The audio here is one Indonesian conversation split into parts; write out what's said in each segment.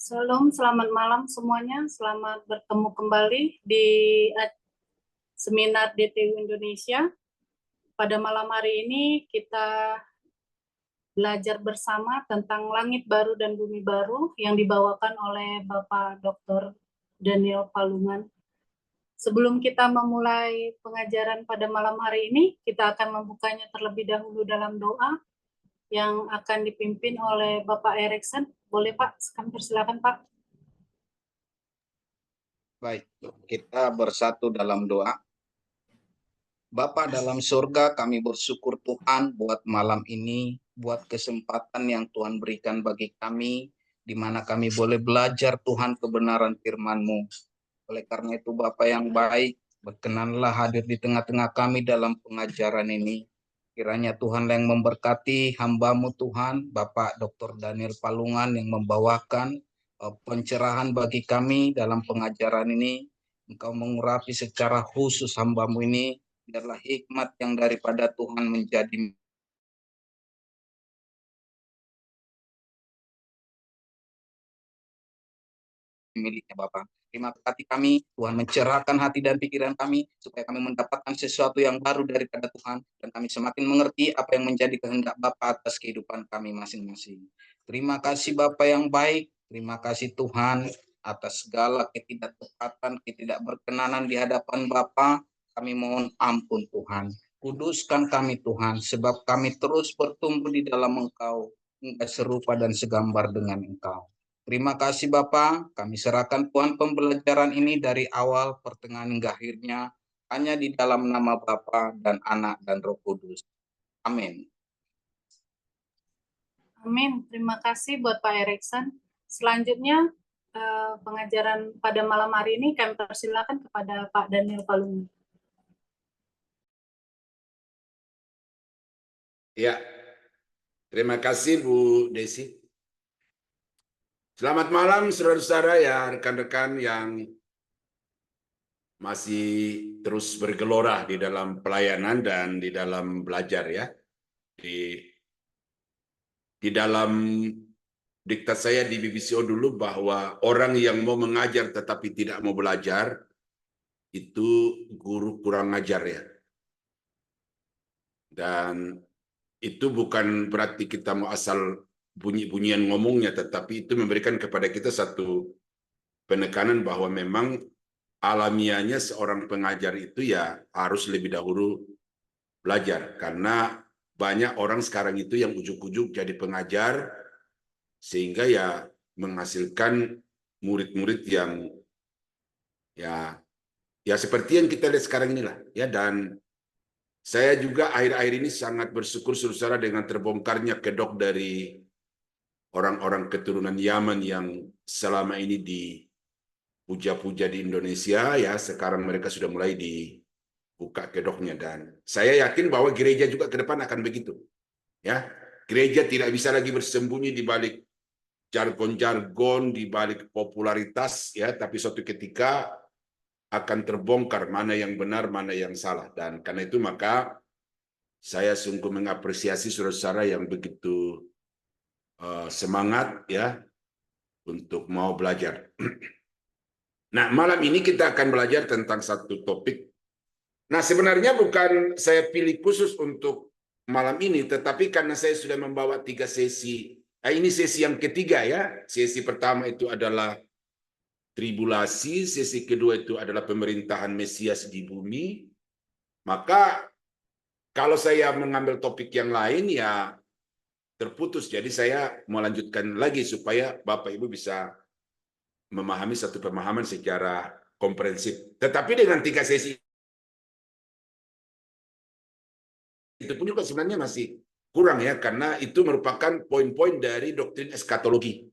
Shalom, selamat malam semuanya. Selamat bertemu kembali di seminar DTU Indonesia. Pada malam hari ini kita belajar bersama tentang langit baru dan bumi baru yang dibawakan oleh Bapak Dr. Daniel Palungan. Sebelum kita memulai pengajaran pada malam hari ini, kita akan membukanya terlebih dahulu dalam doa yang akan dipimpin oleh Bapak Erikson. Boleh Pak, kami persilakan Pak. Baik, kita bersatu dalam doa. Bapa dalam surga, kami bersyukur Tuhan buat malam ini, buat kesempatan yang Tuhan berikan bagi kami, di mana kami boleh belajar Tuhan kebenaran firman-Mu. Oleh karena itu Bapa yang baik, berkenanlah hadir di tengah-tengah kami dalam pengajaran ini. Kiranya Tuhan yang memberkati hamba-Mu Tuhan, Bapak Dr. Daniel Palungan yang membawakan pencerahan bagi kami dalam pengajaran ini. Engkau mengurapi secara khusus hamba-Mu ini, biarlah hikmat yang daripada Tuhan menjadi miliknya Bapa. Terima kasih kami, Tuhan mencerahkan hati dan pikiran kami, supaya kami mendapatkan sesuatu yang baru daripada Tuhan, dan kami semakin mengerti apa yang menjadi kehendak Bapa atas kehidupan kami masing-masing. Terima kasih Bapa yang baik, terima kasih Tuhan atas segala ketidaktepatan, ketidakberkenanan di hadapan Bapa. Kami mohon ampun Tuhan. Kuduskan kami Tuhan, sebab kami terus bertumbuh di dalam Engkau, hingga serupa dan segambar dengan Engkau. Terima kasih Bapak, kami serahkan Tuhan pembelajaran ini dari awal, pertengahan hingga akhirnya, hanya di dalam nama Bapa dan Anak dan Roh Kudus. Amin. Amin. Terima kasih buat Pak Erikson. Selanjutnya pengajaran pada malam hari ini kami persilakan kepada Pak Daniel Palungan. Ya, terima kasih Bu Desi. Selamat malam saudara-saudara ya, rekan-rekan yang masih terus bergelora di dalam pelayanan dan di dalam belajar ya. Di dalam diktat saya di BBCO dulu bahwa orang yang mau mengajar tetapi tidak mau belajar itu guru kurang ajar ya. Dan itu bukan berarti kita mau asal bunyi-bunyian ngomongnya, tetapi itu memberikan kepada kita satu penekanan bahwa memang alamiahnya seorang pengajar itu ya harus lebih dahulu belajar. Karena banyak orang sekarang itu yang ujuk-ujuk jadi pengajar, sehingga ya menghasilkan murid-murid yang ya seperti yang kita lihat sekarang inilah ya. Dan saya juga akhir-akhir ini sangat bersyukur saudara dengan terbongkarnya kedok dari orang-orang keturunan Yaman yang selama ini dipuja-puja di Indonesia ya. Sekarang mereka sudah mulai dibuka kedoknya, dan saya yakin bahwa gereja juga ke depan akan begitu. Ya, gereja tidak bisa lagi bersembunyi di balik jargon-jargon, di balik popularitas ya, tapi suatu ketika akan terbongkar mana yang benar, mana yang salah. Dan karena itu maka saya sungguh mengapresiasi saudara-saudara yang begitu semangat ya untuk mau belajar. Nah, malam ini kita akan belajar tentang satu topik. Nah, sebenarnya bukan saya pilih khusus untuk malam ini, tetapi karena saya sudah membawa 3 sesi. Ini sesi yang ketiga ya. Sesi pertama itu adalah tribulasi, sesi kedua itu adalah pemerintahan Mesias di bumi. Maka kalau saya mengambil topik yang lain ya terputus. Jadi saya melanjutkan lagi supaya Bapak Ibu bisa memahami satu pemahaman secara komprehensif. Tetapi dengan 3 sesi itu pun juga sebenarnya masih kurang ya, karena itu merupakan poin-poin dari doktrin eskatologi.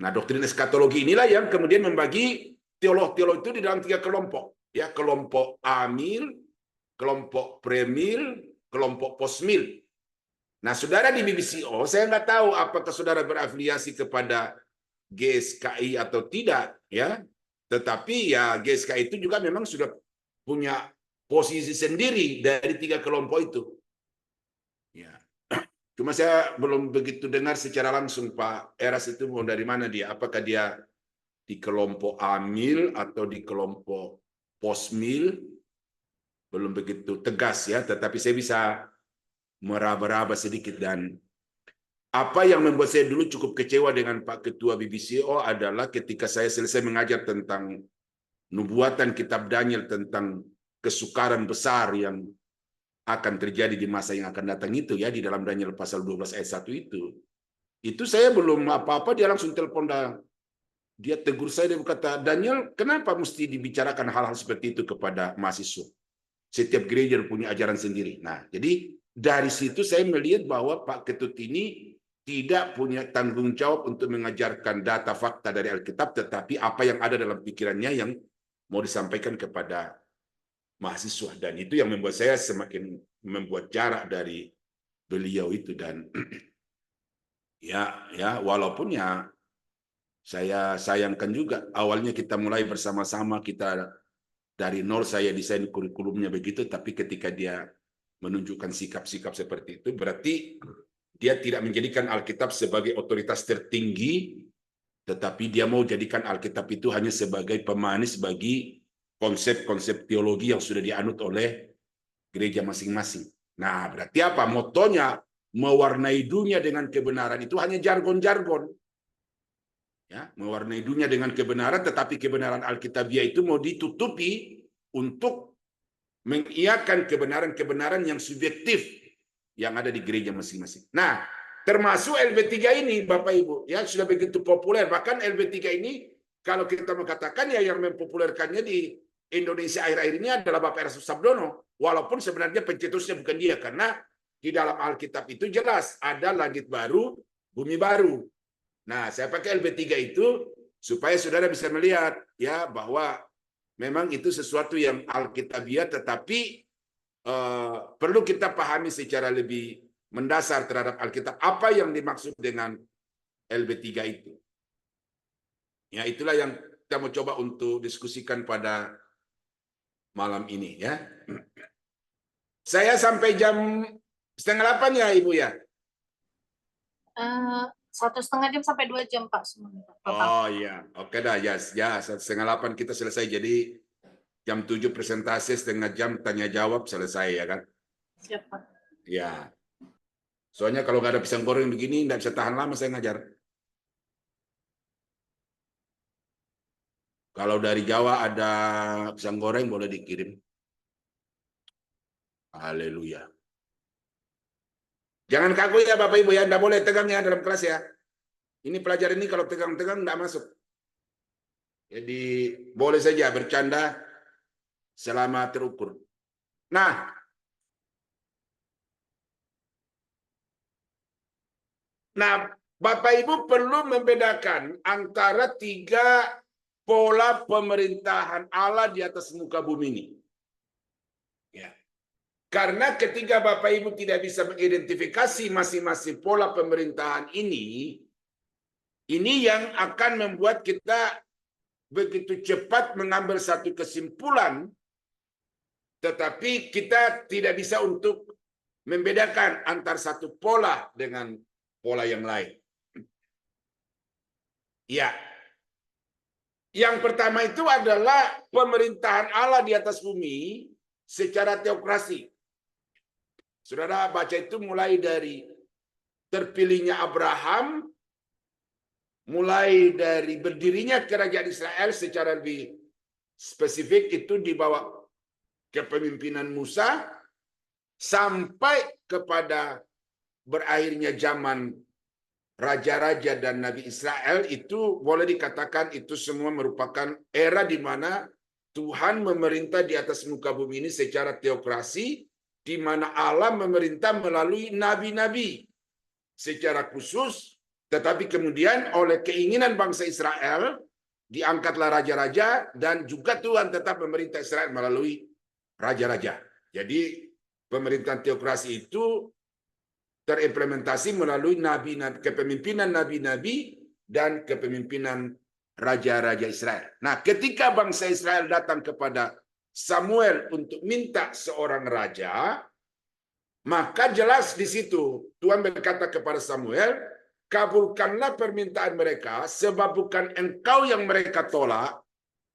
Nah, doktrin eskatologi inilah yang kemudian membagi teolog-teolog itu di dalam 3 kelompok. Ya, kelompok amil, kelompok premil, kelompok postmil. Nah, saudara di BBCO, saya nggak tahu apakah saudara berafiliasi kepada GSKI atau tidak, ya. Tetapi ya GSKI itu juga memang sudah punya posisi sendiri dari 3 kelompok itu. Ya. Cuma saya belum begitu dengar secara langsung Pak Eras itu mau dari mana dia. Apakah dia di kelompok Amil atau di kelompok Posmil? Belum begitu tegas ya, tetapi saya bisa meraba-raba sedikit. Dan apa yang membuat saya dulu cukup kecewa dengan Pak Ketua BBCO adalah ketika saya selesai mengajar tentang nubuatan kitab Daniel, tentang kesukaran besar yang akan terjadi di masa yang akan datang itu ya, di dalam Daniel pasal 12 ayat 1 itu saya belum apa-apa, dia langsung telepon, dia tegur saya, dia berkata, Daniel, kenapa mesti dibicarakan hal-hal seperti itu kepada mahasiswa? Setiap gereja punya ajaran sendiri. Nah, jadi dari situ saya melihat bahwa Pak Ketut ini tidak punya tanggung jawab untuk mengajarkan data fakta dari Alkitab, tetapi apa yang ada dalam pikirannya yang mau disampaikan kepada mahasiswa. Dan itu yang membuat saya semakin membuat jarak dari beliau itu. Dan ya walaupun ya saya sayangkan juga, awalnya kita mulai bersama-sama, kita dari nol, saya desain kurikulumnya begitu, tapi ketika dia menunjukkan sikap-sikap seperti itu, berarti dia tidak menjadikan Alkitab sebagai otoritas tertinggi, tetapi dia mau jadikan Alkitab itu hanya sebagai pemanis bagi konsep-konsep teologi yang sudah dianut oleh gereja masing-masing. Nah, berarti apa? Motonya mewarnai dunia dengan kebenaran itu hanya jargon-jargon. Ya, mewarnai dunia dengan kebenaran, tetapi kebenaran Alkitabiah itu mau ditutupi untuk mengiakan kebenaran-kebenaran yang subjektif yang ada di gereja masing-masing. Nah, termasuk LB3 ini, Bapak Ibu, ya sudah begitu populer. Bahkan LB3 ini, kalau kita mengatakan ya yang mempopulerkannya di Indonesia akhir-akhir ini adalah Bapak Eras Sabdono, walaupun sebenarnya pencetusnya bukan dia, karena di dalam Alkitab itu jelas ada langit baru, bumi baru. Nah, saya pakai LB3 itu supaya saudara bisa melihat ya bahwa memang itu sesuatu yang Alkitabiah, tetapi perlu kita pahami secara lebih mendasar terhadap Alkitab apa yang dimaksud dengan LB3 itu. Ya, itulah yang kita mau coba untuk diskusikan pada malam ini ya. Saya sampai jam 7:30 ya Ibu ya. 1,5 jam sampai 2 jam Pak semuanya. Oh iya, oke dah ya, 7:30 kita selesai. Jadi jam 7 presentasi, 1/2 jam tanya jawab, selesai ya kan? Siap Pak. Ya. Soalnya kalau nggak ada pisang goreng begini nggak bisa tahan lama saya ngajar. Kalau dari Jawa ada pisang goreng boleh dikirim. Haleluya. Jangan kaku ya Bapak Ibu ya, nggak boleh tegang ya dalam kelas ya. Ini pelajaran ini kalau tegang-tegang nggak masuk. Jadi boleh saja bercanda selama terukur. Nah, Bapak Ibu perlu membedakan antara 3 pola pemerintahan Allah di atas muka bumi ini. Ya. Karena ketika Bapak Ibu tidak bisa mengidentifikasi masing-masing pola pemerintahan ini yang akan membuat kita begitu cepat mengambil satu kesimpulan, tetapi kita tidak bisa untuk membedakan antara satu pola dengan pola yang lain. Ya. Yang pertama itu adalah pemerintahan Allah di atas bumi secara teokrasi. Saudara baca itu mulai dari terpilihnya Abraham, mulai dari berdirinya kerajaan Israel secara lebih spesifik itu di bawah kepemimpinan Musa, sampai kepada berakhirnya zaman raja-raja dan Nabi Israel, itu boleh dikatakan itu semua merupakan era di mana Tuhan memerintah di atas muka bumi ini secara teokrasi, di mana Allah memerintah melalui nabi-nabi secara khusus, tetapi kemudian oleh keinginan bangsa Israel diangkatlah raja-raja, dan juga Tuhan tetap memerintah Israel melalui raja-raja. Jadi pemerintahan teokrasi itu terimplementasi melalui nabi-nabi, kepemimpinan nabi-nabi dan kepemimpinan raja-raja Israel. Nah, ketika bangsa Israel datang kepada Samuel untuk minta seorang raja, Maka jelas di situ Tuhan berkata kepada Samuel, kabulkanlah permintaan mereka, sebab bukan engkau yang mereka tolak,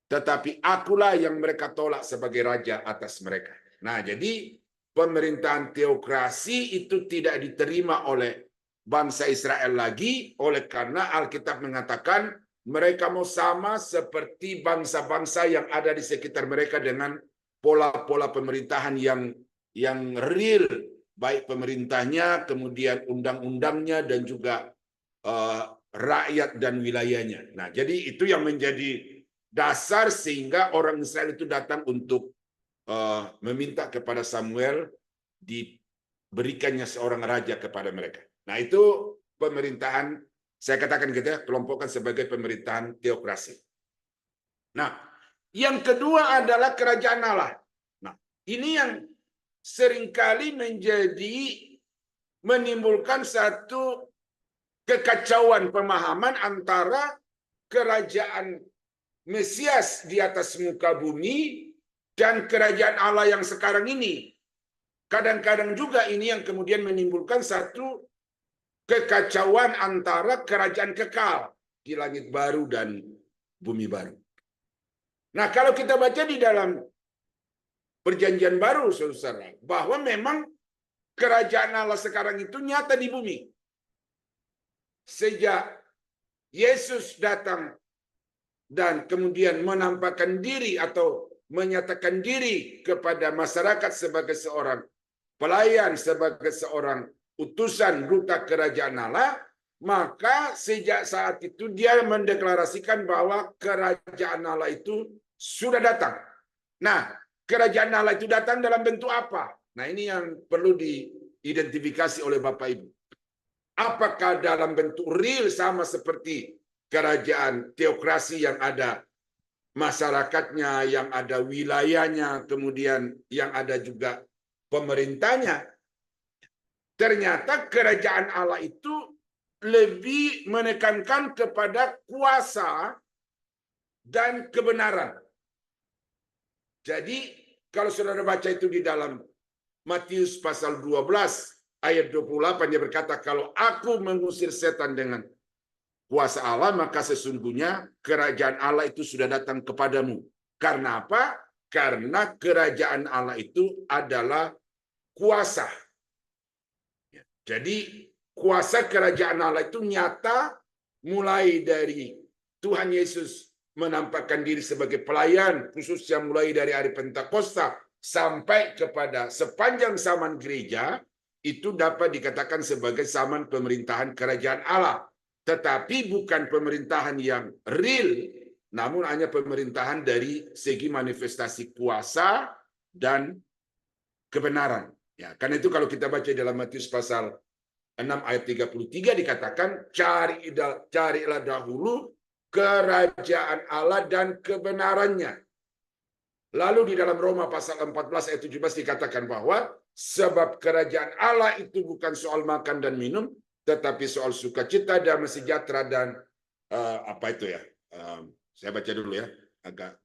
tetapi akulah yang mereka tolak sebagai raja atas mereka. Nah, jadi pemerintahan teokrasi itu tidak diterima oleh bangsa Israel lagi, oleh karena Alkitab mengatakan mereka mau sama seperti bangsa-bangsa yang ada di sekitar mereka dengan pola-pola pemerintahan yang real, baik pemerintahnya, kemudian undang-undangnya, dan juga rakyat dan wilayahnya. Nah, jadi itu yang menjadi dasar sehingga orang Israel itu datang untuk meminta kepada Samuel diberikannya seorang raja kepada mereka. Nah, itu pemerintahan, saya katakan gitu ya, kelompokkan sebagai pemerintahan teokrasi. Nah, yang kedua adalah kerajaan Allah. Nah, ini yang seringkali menimbulkan satu kekacauan pemahaman antara kerajaan Mesias di atas muka bumi dan kerajaan Allah yang sekarang ini. Kadang-kadang juga ini yang kemudian menimbulkan satu kekacauan antara kerajaan kekal di langit baru dan bumi baru. Nah, kalau kita baca di dalam Perjanjian Baru, saudara, bahwa memang kerajaan Allah sekarang itu nyata di bumi. Sejak Yesus datang dan kemudian menampakkan diri atau menyatakan diri kepada masyarakat sebagai seorang pelayan, sebagai seorang utusan duta kerajaan Allah, maka sejak saat itu dia mendeklarasikan bahwa kerajaan Allah itu sudah datang. Nah, kerajaan Allah itu datang dalam bentuk apa? Nah, ini yang perlu diidentifikasi oleh Bapak Ibu. Apakah dalam bentuk real sama seperti kerajaan teokrasi yang ada masyarakatnya, yang ada wilayahnya, kemudian yang ada juga pemerintahnya? Ternyata kerajaan Allah itu lebih menekankan kepada kuasa dan kebenaran. Jadi kalau saudara baca itu di dalam Matius pasal 12 ayat 28, dia berkata, kalau aku mengusir setan dengan kuasa Allah, maka sesungguhnya kerajaan Allah itu sudah datang kepadamu. Karena apa? Karena kerajaan Allah itu adalah kuasa. Jadi kuasa kerajaan Allah itu nyata mulai dari Tuhan Yesus menampakkan diri sebagai pelayan, khususnya mulai dari hari Pentakosta sampai kepada sepanjang zaman gereja, itu dapat dikatakan sebagai zaman pemerintahan kerajaan Allah. Tetapi bukan pemerintahan yang real, namun hanya pemerintahan dari segi manifestasi kuasa dan kebenaran. Ya, karena itu kalau kita baca dalam Matius pasal 6 ayat 33 dikatakan, carilah dahulu kerajaan Allah dan kebenarannya. Lalu di dalam Roma pasal 14 ayat 17 dikatakan bahwa sebab kerajaan Allah itu bukan soal makan dan minum, tetapi soal sukacita, damai sejahtera, dan apa itu ya? Saya baca dulu ya, agak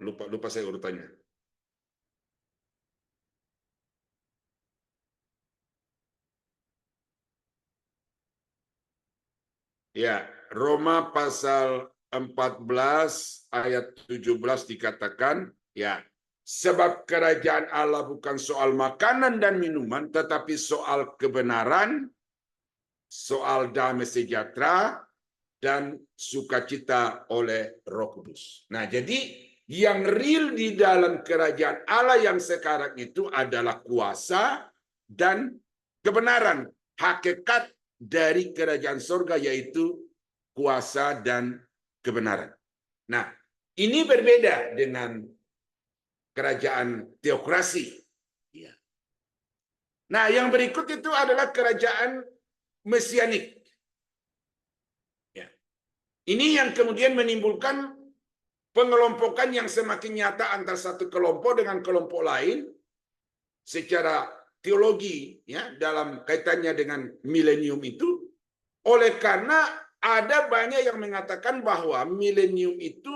lupa saya urutannya. Ya, Roma pasal 14 ayat 17 dikatakan, ya, sebab kerajaan Allah bukan soal makanan dan minuman, tetapi soal kebenaran, soal damai sejahtera, dan sukacita oleh Roh Kudus. Nah, jadi yang real di dalam kerajaan Allah yang sekarang itu adalah kuasa dan kebenaran. Hakikat dari kerajaan surga yaitu kuasa dan kebenaran. Nah, ini berbeda dengan kerajaan teokrasi. Nah, yang berikut itu adalah kerajaan mesianik. Ini yang kemudian menimbulkan pengelompokan yang semakin nyata antara satu kelompok dengan kelompok lain secara teologi, ya, dalam kaitannya dengan milenium itu, oleh karena ada banyak yang mengatakan bahwa milenium itu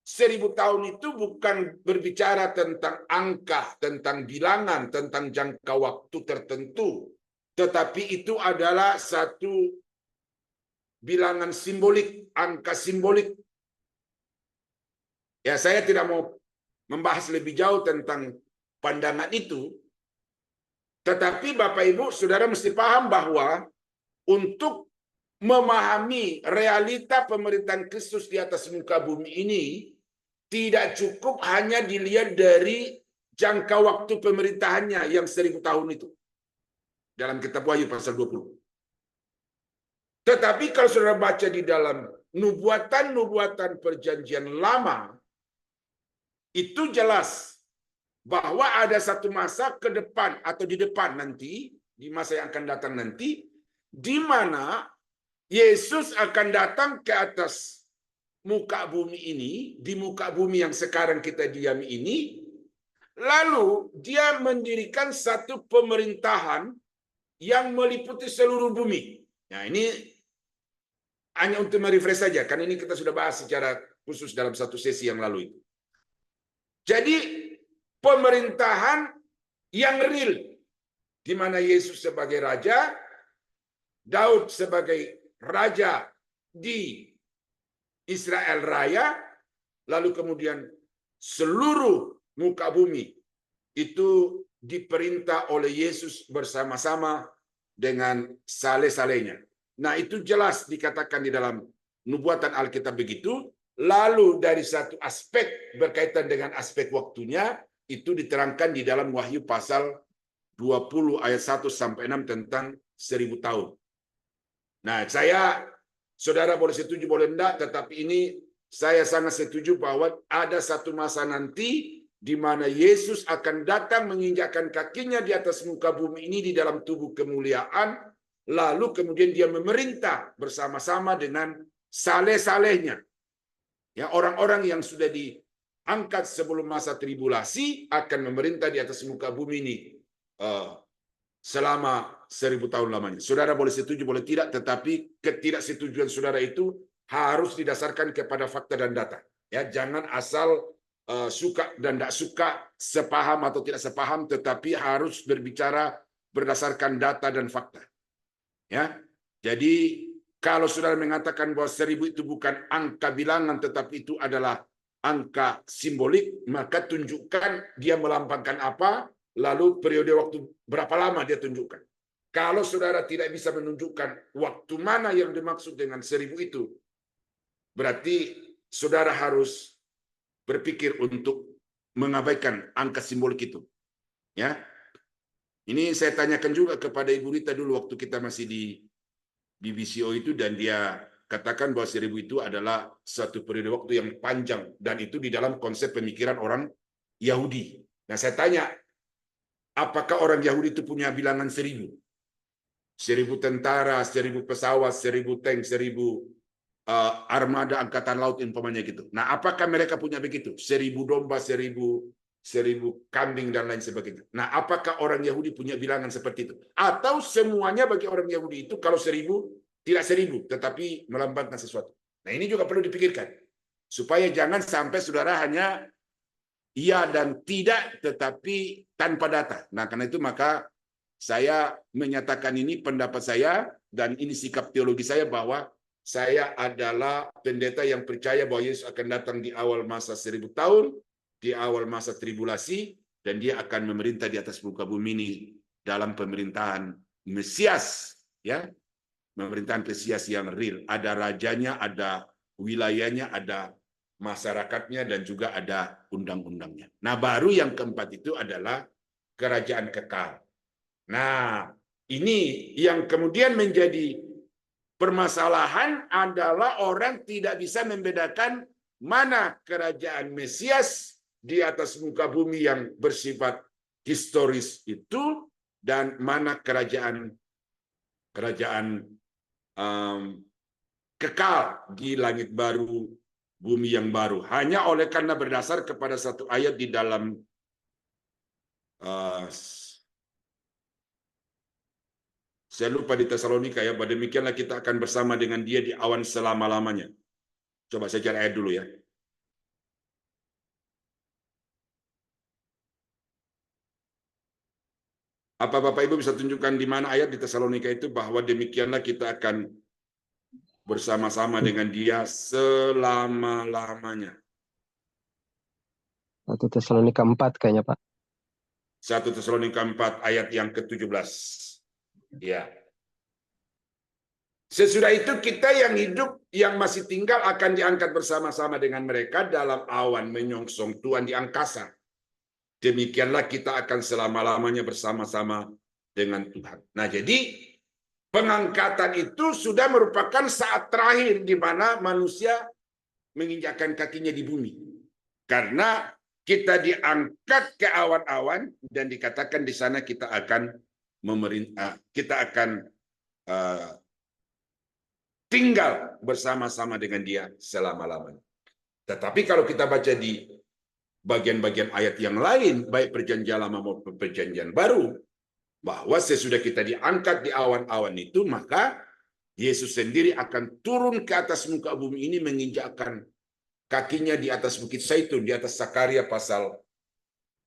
1000 tahun itu bukan berbicara tentang angka, tentang bilangan, tentang jangka waktu tertentu. Tetapi itu adalah satu bilangan simbolik, angka simbolik. Ya, saya tidak mau membahas lebih jauh tentang pandangan itu. Tetapi Bapak Ibu, Saudara mesti paham bahwa untuk memahami realita pemerintahan Kristus di atas muka bumi ini, tidak cukup hanya dilihat dari jangka waktu pemerintahannya yang 1000 tahun itu. Dalam kitab Wahyu pasal 20. Tetapi kalau saudara baca di dalam nubuatan-nubuatan perjanjian lama, itu jelas bahwa ada satu masa ke depan atau di depan nanti, di masa yang akan datang nanti, di mana Yesus akan datang ke atas muka bumi ini, di muka bumi yang sekarang kita diami ini, lalu dia mendirikan satu pemerintahan yang meliputi seluruh bumi. Nah, ini hanya untuk merefresh saja, karena ini kita sudah bahas secara khusus dalam satu sesi yang lalu itu. Jadi, pemerintahan yang real, di mana Yesus sebagai raja, Daud sebagai raja di Israel Raya, lalu kemudian seluruh muka bumi itu diperintah oleh Yesus bersama-sama dengan saleh-salehnya. Nah, itu jelas dikatakan di dalam nubuatan Alkitab begitu. Lalu dari satu aspek berkaitan dengan aspek waktunya, itu diterangkan di dalam Wahyu pasal 20 ayat 1 sampai 6 tentang 1000 tahun. Nah, saudara boleh setuju, boleh enggak, tetapi ini saya sangat setuju bahwa ada satu masa nanti di mana Yesus akan datang menginjakkan kakinya di atas muka bumi ini di dalam tubuh kemuliaan, lalu kemudian dia memerintah bersama-sama dengan saleh-salehnya. Ya, orang-orang yang sudah diangkat sebelum masa tribulasi akan memerintah di atas muka bumi ini selama 1000 tahun lamanya. Saudara boleh setuju, boleh tidak, tetapi ketidaksetujuan saudara itu harus didasarkan kepada fakta dan data. Ya, jangan asal suka dan tidak suka, sepaham atau tidak sepaham, tetapi harus berbicara berdasarkan data dan fakta. Ya, jadi kalau saudara mengatakan bahwa 1000 itu bukan angka bilangan, tetapi itu adalah angka simbolik, maka tunjukkan dia melambangkan apa, lalu periode waktu berapa lama dia tunjukkan. Kalau saudara tidak bisa menunjukkan waktu mana yang dimaksud dengan 1000 itu, berarti saudara harus berpikir untuk mengabaikan angka simbolik itu. Ya, ini saya tanyakan juga kepada Ibu Rita dulu waktu kita masih di BBCO itu, dan dia katakan bahwa 1000 itu adalah satu periode waktu yang panjang, dan itu di dalam konsep pemikiran orang Yahudi. Nah, saya tanya, apakah orang Yahudi itu punya bilangan 1000? 1000 tentara, 1000 pesawat, 1000 tank, 1000 armada angkatan laut umpamanya gitu. Nah, apakah mereka punya begitu? 1000 domba, 1000 kambing dan lain sebagainya. Nah, apakah orang Yahudi punya bilangan seperti itu? Atau semuanya bagi orang Yahudi itu kalau 1000 tidak 1000, tetapi melambangkan sesuatu. Nah, ini juga perlu dipikirkan supaya jangan sampai saudara hanya iya dan tidak, tetapi tanpa data. Nah, karena itu maka saya menyatakan ini pendapat saya, dan ini sikap teologi saya, bahwa saya adalah pendeta yang percaya bahwa Yesus akan datang di awal masa 1000 tahun, di awal masa tribulasi, dan dia akan memerintah di atas muka bumi ini dalam pemerintahan Mesias, ya, pemerintahan Mesias yang real. Ada rajanya, ada wilayahnya, ada masyarakatnya, dan juga ada undang-undangnya. Nah, baru yang keempat itu adalah kerajaan kekal. Nah, ini yang kemudian menjadi permasalahan adalah orang tidak bisa membedakan mana kerajaan Mesias di atas muka bumi yang bersifat historis itu, dan mana kerajaan kekal di langit baru, bumi yang baru. Hanya oleh karena berdasar kepada satu ayat di dalam saya lupa di Tesalonika, ya, demikianlah kita akan bersama dengan dia di awan selama-lamanya. Coba saya cari ayat dulu, ya. Apa Bapak Ibu bisa tunjukkan di mana ayat di Tesalonika itu bahwa demikianlah kita akan bersama-sama dengan dia selama-lamanya. 1 Tesalonika 4 kayaknya Pak. 1 Tesalonika 4 ayat yang ke-17. Ya. Sesudah itu kita yang hidup, yang masih tinggal akan diangkat bersama-sama dengan mereka dalam awan menyongsong Tuhan di angkasa. Demikianlah kita akan selama-lamanya bersama-sama dengan Tuhan. Nah, jadi pengangkatan itu sudah merupakan saat terakhir di mana manusia menginjakkan kakinya di bumi. Karena kita diangkat ke awan-awan dan dikatakan di sana kita akan tinggal bersama-sama dengan dia selama-lamanya. Tetapi kalau kita baca di bagian-bagian ayat yang lain, baik perjanjian lama maupun perjanjian baru, bahwa sesudah kita diangkat di awan-awan itu, maka Yesus sendiri akan turun ke atas muka bumi ini menginjakkan kakinya di atas Bukit Zaitun, di atas Zakaria pasal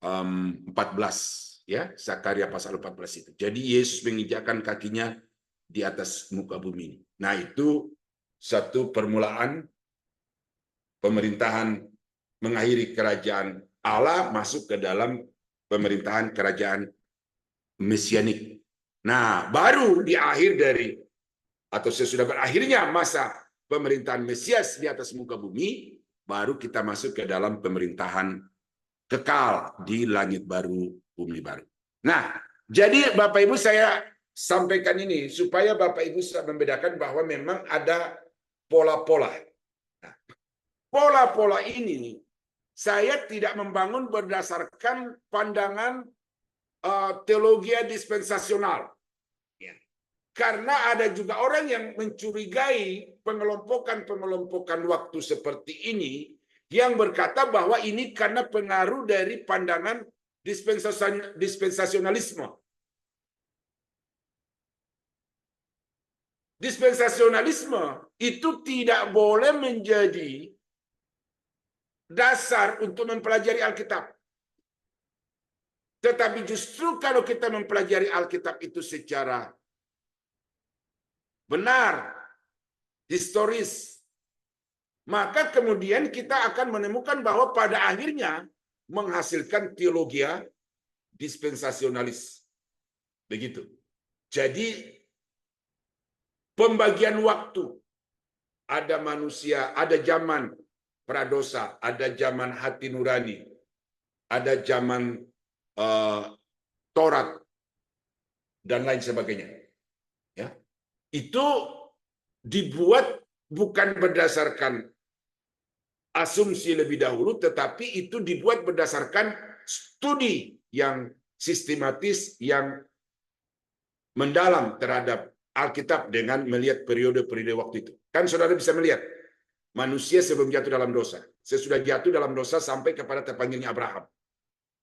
14. Ya, Zakaria pasal 14 itu. Jadi Yesus menginjakkan kakinya di atas muka bumi ini. Nah, itu satu permulaan pemerintahan mengakhiri kerajaan Allah masuk ke dalam pemerintahan kerajaan mesianik. Nah, baru di akhir dari atau sesudah berakhirnya masa pemerintahan Mesias di atas muka bumi, baru kita masuk ke dalam pemerintahan kekal di langit baru, bumi baru. Nah, jadi Bapak Ibu saya sampaikan ini supaya Bapak Ibu bisa membedakan bahwa memang ada pola-pola. Nah, pola-pola ini saya tidak membangun berdasarkan pandangan teologi dispensasional. Ya. Karena ada juga orang yang mencurigai pengelompokan-pengelompokan waktu seperti ini yang berkata bahwa ini karena pengaruh dari pandangan dispensasionalisme. Dispensasionalisme itu tidak boleh menjadi dasar untuk mempelajari Alkitab. Tetapi justru kalau kita mempelajari Alkitab itu secara benar, historis, maka kemudian kita akan menemukan bahwa pada akhirnya menghasilkan teologi dispensasionalis. Begitu. Jadi pembagian waktu, ada manusia, ada zaman pradosa, ada zaman hati nurani, ada zaman Taurat dan lain sebagainya. Ya, itu dibuat bukan berdasarkan asumsi lebih dahulu, tetapi itu dibuat berdasarkan studi yang sistematis, yang mendalam terhadap Alkitab dengan melihat periode-periode waktu itu. Kan saudara bisa melihat manusia sebelum jatuh dalam dosa, sesudah jatuh dalam dosa sampai kepada terpanggilnya Abraham.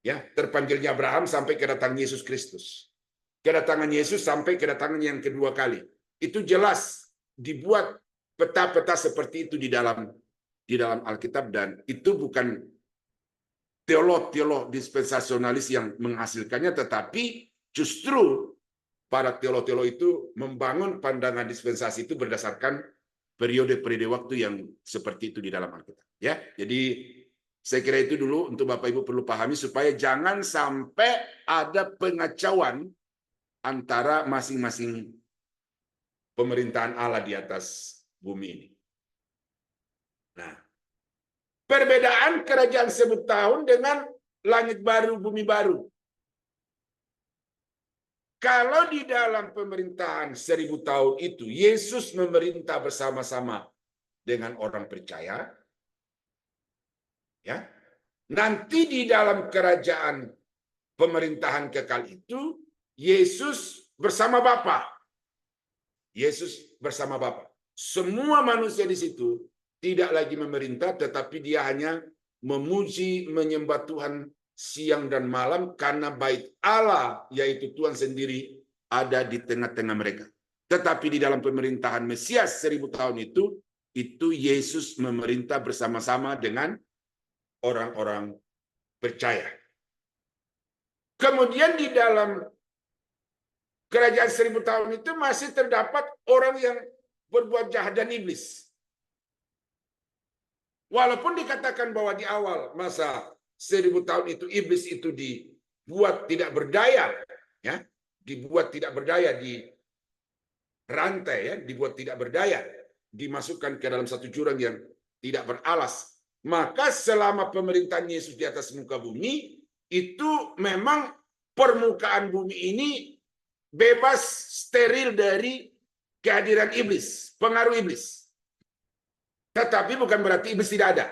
Ya, terpanggilnya Abraham sampai kedatangan Yesus Kristus. Kedatangan Yesus sampai kedatangan yang kedua kali. Itu jelas dibuat peta-peta seperti itu di dalam Alkitab, dan itu bukan teolog dispensasionalis yang menghasilkannya, tetapi justru para teolog itu membangun pandangan dispensasi itu berdasarkan periode-periode waktu yang seperti itu di dalam Alkitab. Ya, jadi saya kira itu dulu untuk Bapak Ibu perlu pahami supaya jangan sampai ada pengacauan antara masing-masing pemerintahan Allah di atas bumi ini. Nah, perbedaan kerajaan 1000 tahun dengan langit baru, bumi baru. Kalau di dalam pemerintahan 1000 tahun itu Yesus memerintah bersama-sama dengan orang percaya, ya. Nanti di dalam kerajaan pemerintahan kekal itu Yesus bersama Bapa. Yesus bersama Bapa. Semua manusia di situ tidak lagi memerintah, tetapi dia hanya memuji, menyembah Tuhan siang dan malam karena bait Allah, yaitu Tuhan sendiri, ada di tengah-tengah mereka. Tetapi di dalam pemerintahan Mesias 1000 tahun itu Yesus memerintah bersama-sama dengan orang-orang percaya. Kemudian di dalam kerajaan 1000 tahun itu masih terdapat orang yang berbuat jahat dan iblis. Walaupun dikatakan bahwa di awal masa 1000 tahun itu iblis itu dibuat tidak berdaya, ya, dibuat tidak berdaya, di rantai, ya, dibuat tidak berdaya, dimasukkan ke dalam satu jurang yang tidak beralas. Maka selama pemerintahan Yesus di atas muka bumi, itu memang permukaan bumi ini bebas, steril dari kehadiran iblis, pengaruh iblis. Tetapi bukan berarti iblis tidak ada.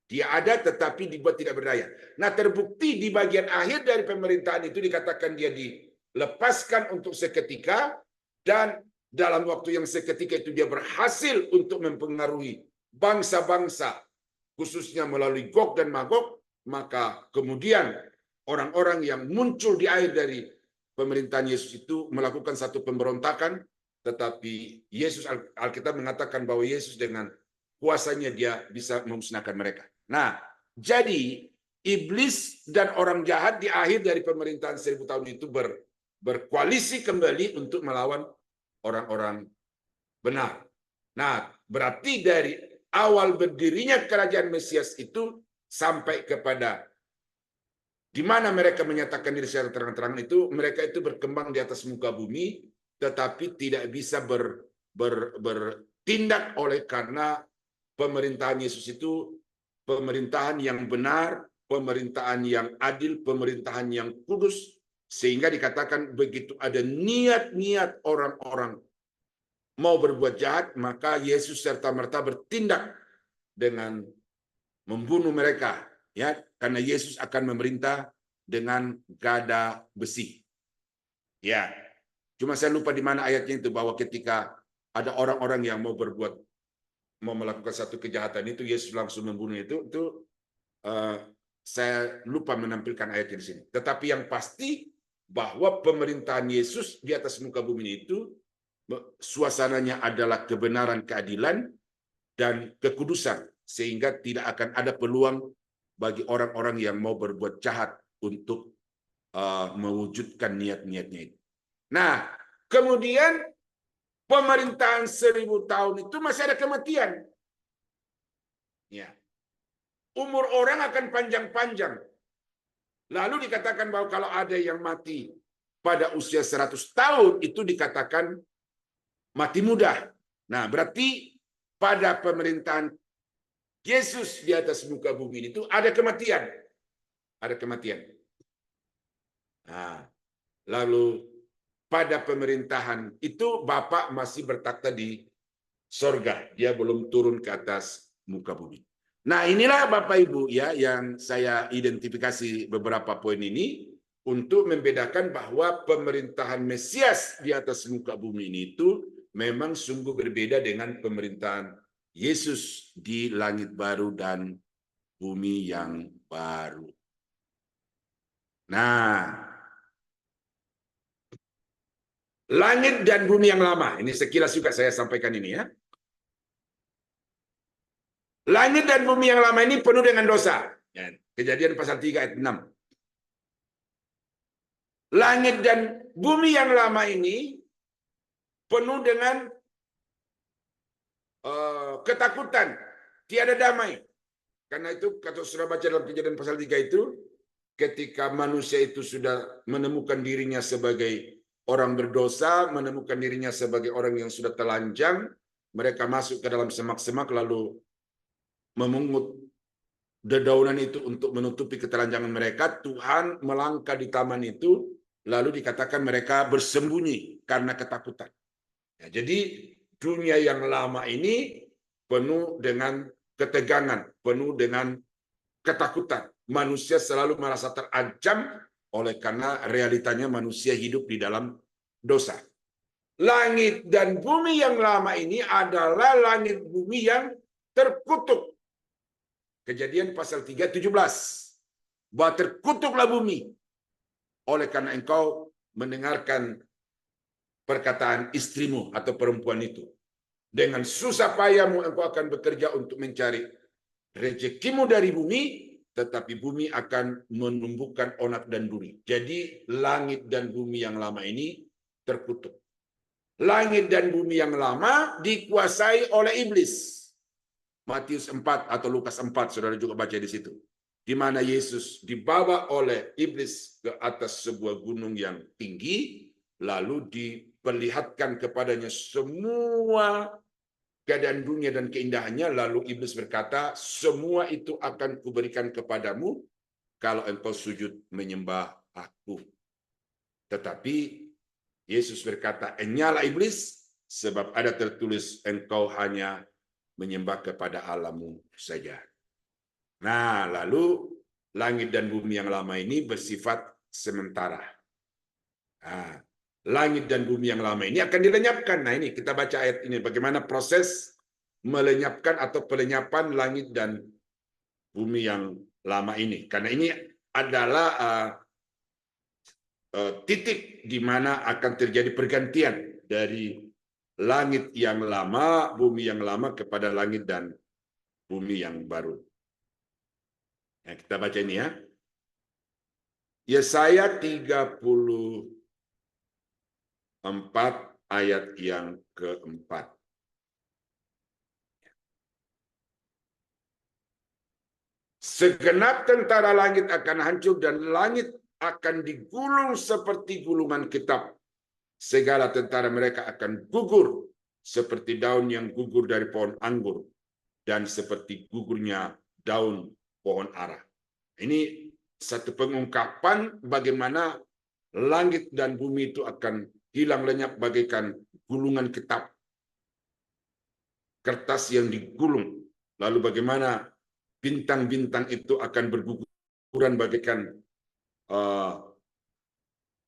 Dia ada tetapi dibuat tidak berdaya. Nah, terbukti di bagian akhir dari pemerintahan itu dikatakan dia dilepaskan untuk seketika, dan dalam waktu yang seketika itu dia berhasil untuk mempengaruhi bangsa-bangsa, khususnya melalui Gog dan Magog. Maka kemudian orang-orang yang muncul di akhir dari pemerintahan Yesus itu melakukan satu pemberontakan, tetapi Yesus, Alkitab mengatakan bahwa Yesus dengan kuasanya dia bisa memusnahkan mereka. Nah, jadi iblis dan orang jahat di akhir dari pemerintahan 1000 tahun itu berkoalisi kembali untuk melawan orang-orang benar. Nah, berarti dari awal berdirinya kerajaan Mesias itu sampai kepada di mana mereka menyatakan diri secara terang-terangan itu, mereka itu berkembang di atas muka bumi, tetapi tidak bisa bertindak oleh karena pemerintahan Yesus itu pemerintahan yang benar, pemerintahan yang adil, pemerintahan yang kudus, sehingga dikatakan begitu ada niat-niat orang-orang mau berbuat jahat, maka Yesus serta-merta bertindak dengan membunuh mereka, ya, karena Yesus akan memerintah dengan gada besi. Ya, cuma saya lupa di mana ayatnya itu, bahwa ketika ada orang-orang yang mau melakukan satu kejahatan itu, Yesus langsung membunuh itu saya lupa menampilkan ayatnya di sini. Tetapi yang pasti bahwa pemerintahan Yesus di atas muka bumi itu suasananya adalah kebenaran, keadilan, dan kekudusan, sehingga tidak akan ada peluang bagi orang-orang yang mau berbuat jahat untuk mewujudkan niat-niatnya itu. Nah, kemudian pemerintahan 1000 tahun itu masih ada kematian. Ya. Umur orang akan panjang-panjang. Lalu dikatakan bahwa kalau ada yang mati pada usia 100 tahun, itu dikatakan mati muda. Nah, berarti pada pemerintahan Yesus di atas muka bumi itu ada kematian. Ada kematian. Nah, lalu pada pemerintahan itu Bapa masih bertakhta di sorga. Dia belum turun ke atas muka bumi. Nah, inilah Bapak Ibu ya yang saya identifikasi beberapa poin ini untuk membedakan bahwa pemerintahan Mesias di atas muka bumi ini itu memang sungguh berbeda dengan pemerintahan Yesus di langit baru dan bumi yang baru. Nah, langit dan bumi yang lama, ini sekilas juga saya sampaikan ini ya. Langit dan bumi yang lama ini penuh dengan dosa. Kejadian pasal 3 ayat 6. Langit dan bumi yang lama ini penuh dengan ketakutan, tiada damai. Karena itu, kata saudara baca dalam Kejadian pasal 3 itu, ketika manusia itu sudah menemukan dirinya sebagai orang berdosa, menemukan dirinya sebagai orang yang sudah telanjang, mereka masuk ke dalam semak-semak lalu memungut dedaunan itu untuk menutupi ketelanjangan mereka. Tuhan melangkah di taman itu, lalu dikatakan mereka bersembunyi karena ketakutan. Ya, jadi dunia yang lama ini penuh dengan ketegangan, penuh dengan ketakutan. Manusia selalu merasa terancam oleh karena realitanya manusia hidup di dalam dosa. Langit dan bumi yang lama ini adalah langit bumi yang terkutuk. Kejadian pasal 3, 17. Bahwa terkutuklah bumi oleh karena engkau mendengarkan perkataan istrimu atau perempuan itu. Dengan susah payahmu engkau akan bekerja untuk mencari rezekimu dari bumi, tetapi bumi akan menumbuhkan onak dan duri. Jadi langit dan bumi yang lama ini terkutuk. Langit dan bumi yang lama dikuasai oleh iblis. Matius 4 atau Lukas 4, saudara juga baca di situ. Di mana Yesus dibawa oleh iblis ke atas sebuah gunung yang tinggi, lalu diperlihatkan kepadanya semua keadaan dunia dan keindahannya, lalu iblis berkata, semua itu akan kuberikan kepadamu kalau engkau sujud menyembah aku. Tetapi Yesus berkata, enyalah iblis, sebab ada tertulis, engkau hanya menyembah kepada Allahmu saja. Nah, lalu langit dan bumi yang lama ini bersifat sementara. Nah, langit dan bumi yang lama ini akan dilenyapkan. Nah, ini kita baca ayat ini, bagaimana proses melenyapkan atau pelenyapan langit dan bumi yang lama ini. Karena ini adalah titik di mana akan terjadi pergantian dari langit yang lama, bumi yang lama kepada langit dan bumi yang baru. Nah, kita baca ini ya. Yesaya 34 ayat yang keempat. Segenap tentara langit akan hancur dan langit akan digulung seperti gulungan kitab. Segala tentara mereka akan gugur seperti daun yang gugur dari pohon anggur dan seperti gugurnya daun pohon ara. Ini satu pengungkapan bagaimana langit dan bumi itu akan hilang lenyap bagaikan gulungan kitab. Kertas yang digulung. Lalu bagaimana bintang-bintang itu akan berguguran bagaikan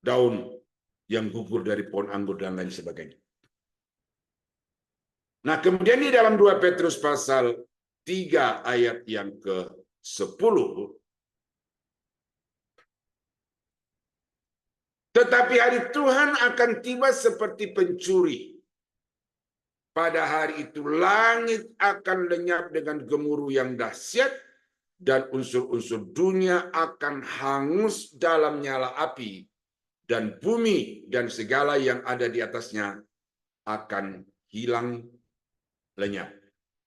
daun yang gugur dari pohon anggur dan lain sebagainya. Nah, kemudian di dalam 2 Petrus pasal 3 ayat yang ke-10, tetapi hari Tuhan akan tiba seperti pencuri. Pada hari itu langit akan lenyap dengan gemuruh yang dahsyat dan unsur-unsur dunia akan hangus dalam nyala api dan bumi dan segala yang ada di atasnya akan hilang lenyap.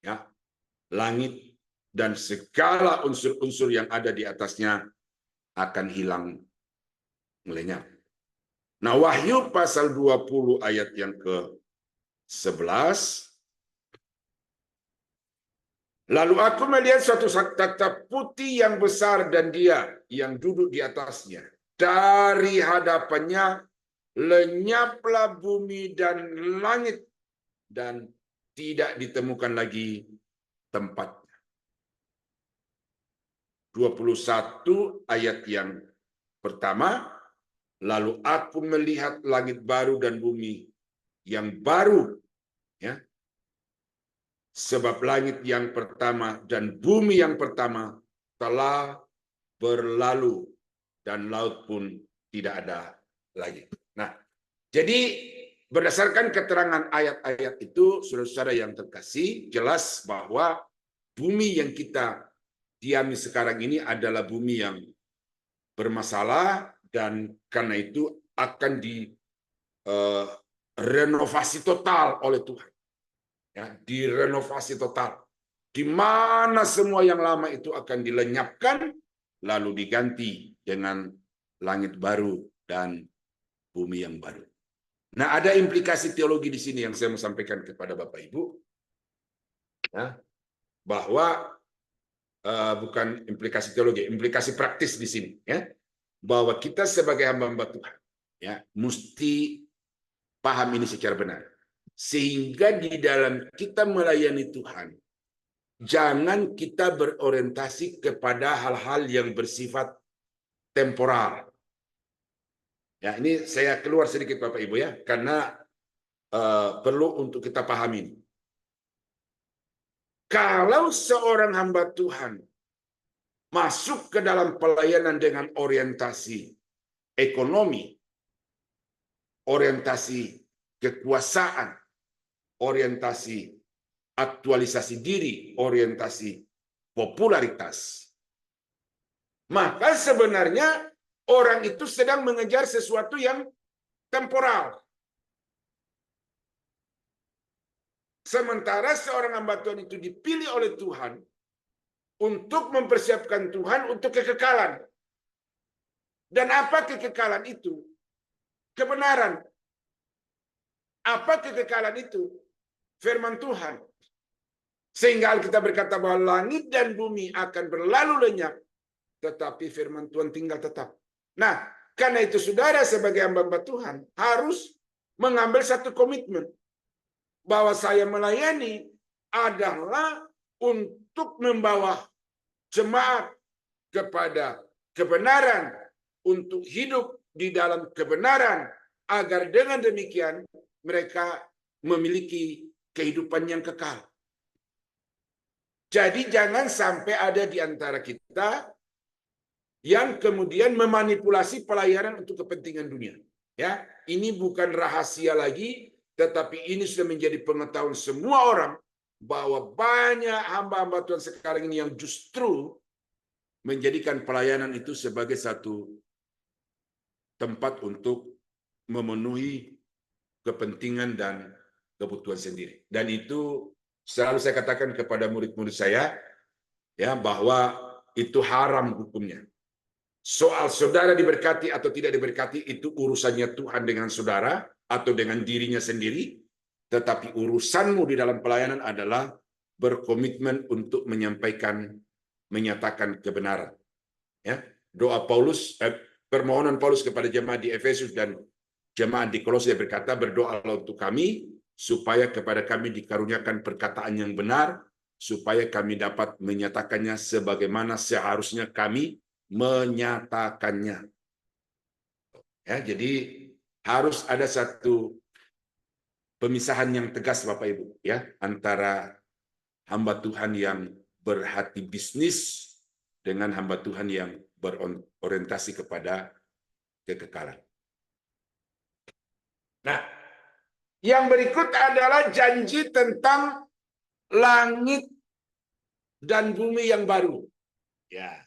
Ya. Langit dan segala unsur-unsur yang ada di atasnya akan hilang lenyap. Nah, Wahyu pasal 20 ayat yang ke-11. Lalu aku melihat suatu takhta putih yang besar dan dia yang duduk di atasnya. Dari hadapannya lenyaplah bumi dan langit dan tidak ditemukan lagi tempatnya. 21 ayat yang pertama. Lalu aku melihat langit baru dan bumi yang baru, ya. Sebab langit yang pertama dan bumi yang pertama telah berlalu dan laut pun tidak ada lagi. Nah, jadi berdasarkan keterangan ayat-ayat itu, saudara-saudara yang terkasih, jelas bahwa bumi yang kita diami sekarang ini adalah bumi yang bermasalah, dan karena itu akan direnovasi total oleh Tuhan. Ya, direnovasi total. Di mana semua yang lama itu akan dilenyapkan, lalu diganti dengan langit baru dan bumi yang baru. Nah, ada implikasi teologi di sini yang saya mau sampaikan kepada Bapak Ibu. Ya, bahwa bukan implikasi teologi, implikasi praktis di sini. Ya. Bahwa kita sebagai hamba-hamba Tuhan, ya, mesti paham ini secara benar. Sehingga di dalam kita melayani Tuhan, jangan kita berorientasi kepada hal-hal yang bersifat temporal. Ya, ini saya keluar sedikit Bapak Ibu ya, karena perlu untuk kita pahami. Kalau seorang hamba Tuhan masuk ke dalam pelayanan dengan orientasi ekonomi, orientasi kekuasaan, orientasi aktualisasi diri, orientasi popularitas, maka sebenarnya orang itu sedang mengejar sesuatu yang temporal. Sementara seorang hamba Tuhan itu dipilih oleh Tuhan untuk mempersiapkan Tuhan untuk kekekalan. Dan apa kekekalan itu? Kebenaran. Apa kekekalan itu? Firman Tuhan. Sehingga Alkitab berkata bahwa langit dan bumi akan berlalu lenyap, tetapi firman Tuhan tinggal tetap. Nah, karena itu saudara sebagai hamba-hamba Tuhan harus mengambil satu komitmen. Bahwa saya melayani adalah untuk membawa jemaat kepada kebenaran, untuk hidup di dalam kebenaran, agar dengan demikian mereka memiliki kehidupan yang kekal. Jadi jangan sampai ada di antara kita yang kemudian memanipulasi pelayanan untuk kepentingan dunia. Ya, ini bukan rahasia lagi, tetapi ini sudah menjadi pengetahuan semua orang bahwa banyak hamba-hamba Tuhan sekarang ini yang justru menjadikan pelayanan itu sebagai satu tempat untuk memenuhi kepentingan dan kebutuhan sendiri. Dan itu selalu saya katakan kepada murid-murid saya, ya, bahwa itu haram hukumnya. Soal saudara diberkati atau tidak diberkati itu urusannya Tuhan dengan saudara atau dengan dirinya sendiri, tetapi urusanmu di dalam pelayanan adalah berkomitmen untuk menyatakan kebenaran. Ya, doa Paulus, permohonan Paulus kepada jemaat di Efesus dan jemaat di Kolose berkata, berdoalah untuk kami supaya kepada kami dikaruniakan perkataan yang benar, supaya kami dapat menyatakannya sebagaimana seharusnya kami menyatakannya. Ya, jadi harus ada satu pemisahan yang tegas Bapak Ibu, ya, antara hamba Tuhan yang berhati bisnis dengan hamba Tuhan yang berorientasi kepada kekekalan. Nah, yang berikut adalah janji tentang langit dan bumi yang baru. Ya.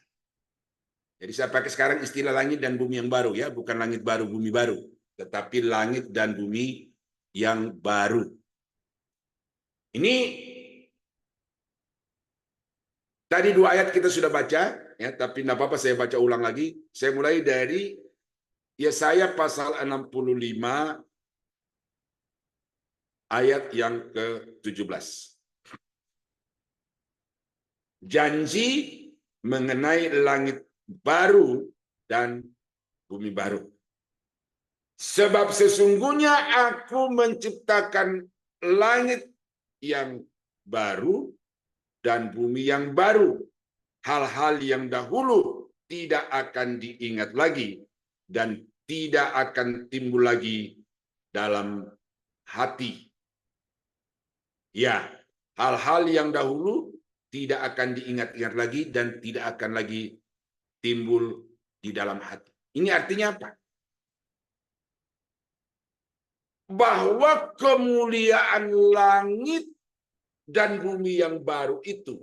Jadi saya pakai sekarang istilah langit dan bumi yang baru, ya, bukan langit baru, bumi baru, tetapi langit dan bumi yang baru. Ini tadi 2 ayat kita sudah baca, ya, tapi tidak apa-apa saya baca ulang lagi. Saya mulai dari Yesaya pasal 65 ayat yang ke-17. Janji mengenai langit baru dan bumi baru. Sebab sesungguhnya aku menciptakan langit yang baru dan bumi yang baru. Hal-hal yang dahulu tidak akan diingat lagi dan tidak akan timbul lagi dalam hati. Ya, hal-hal yang dahulu tidak akan diingat-ingat lagi dan tidak akan lagi timbul di dalam hati. Ini artinya apa? Bahwa kemuliaan langit dan bumi yang baru itu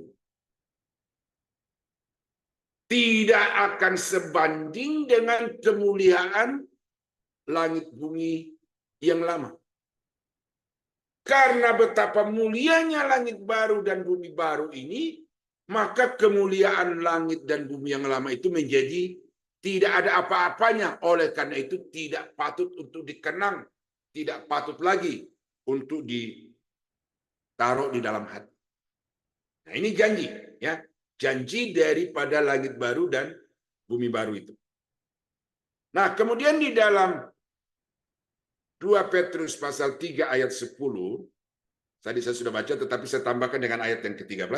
tidak akan sebanding dengan kemuliaan langit bumi yang lama. Karena betapa mulianya langit baru dan bumi baru ini, maka kemuliaan langit dan bumi yang lama itu menjadi tidak ada apa-apanya. Oleh karena itu tidak patut untuk dikenang, tidak patut lagi untuk ditaruh di dalam hati. Nah, ini janji, ya, janji daripada langit baru dan bumi baru itu. Nah, kemudian di dalam 2 Petrus pasal 3 ayat 10, tadi saya sudah baca, tetapi saya tambahkan dengan ayat yang ke-13.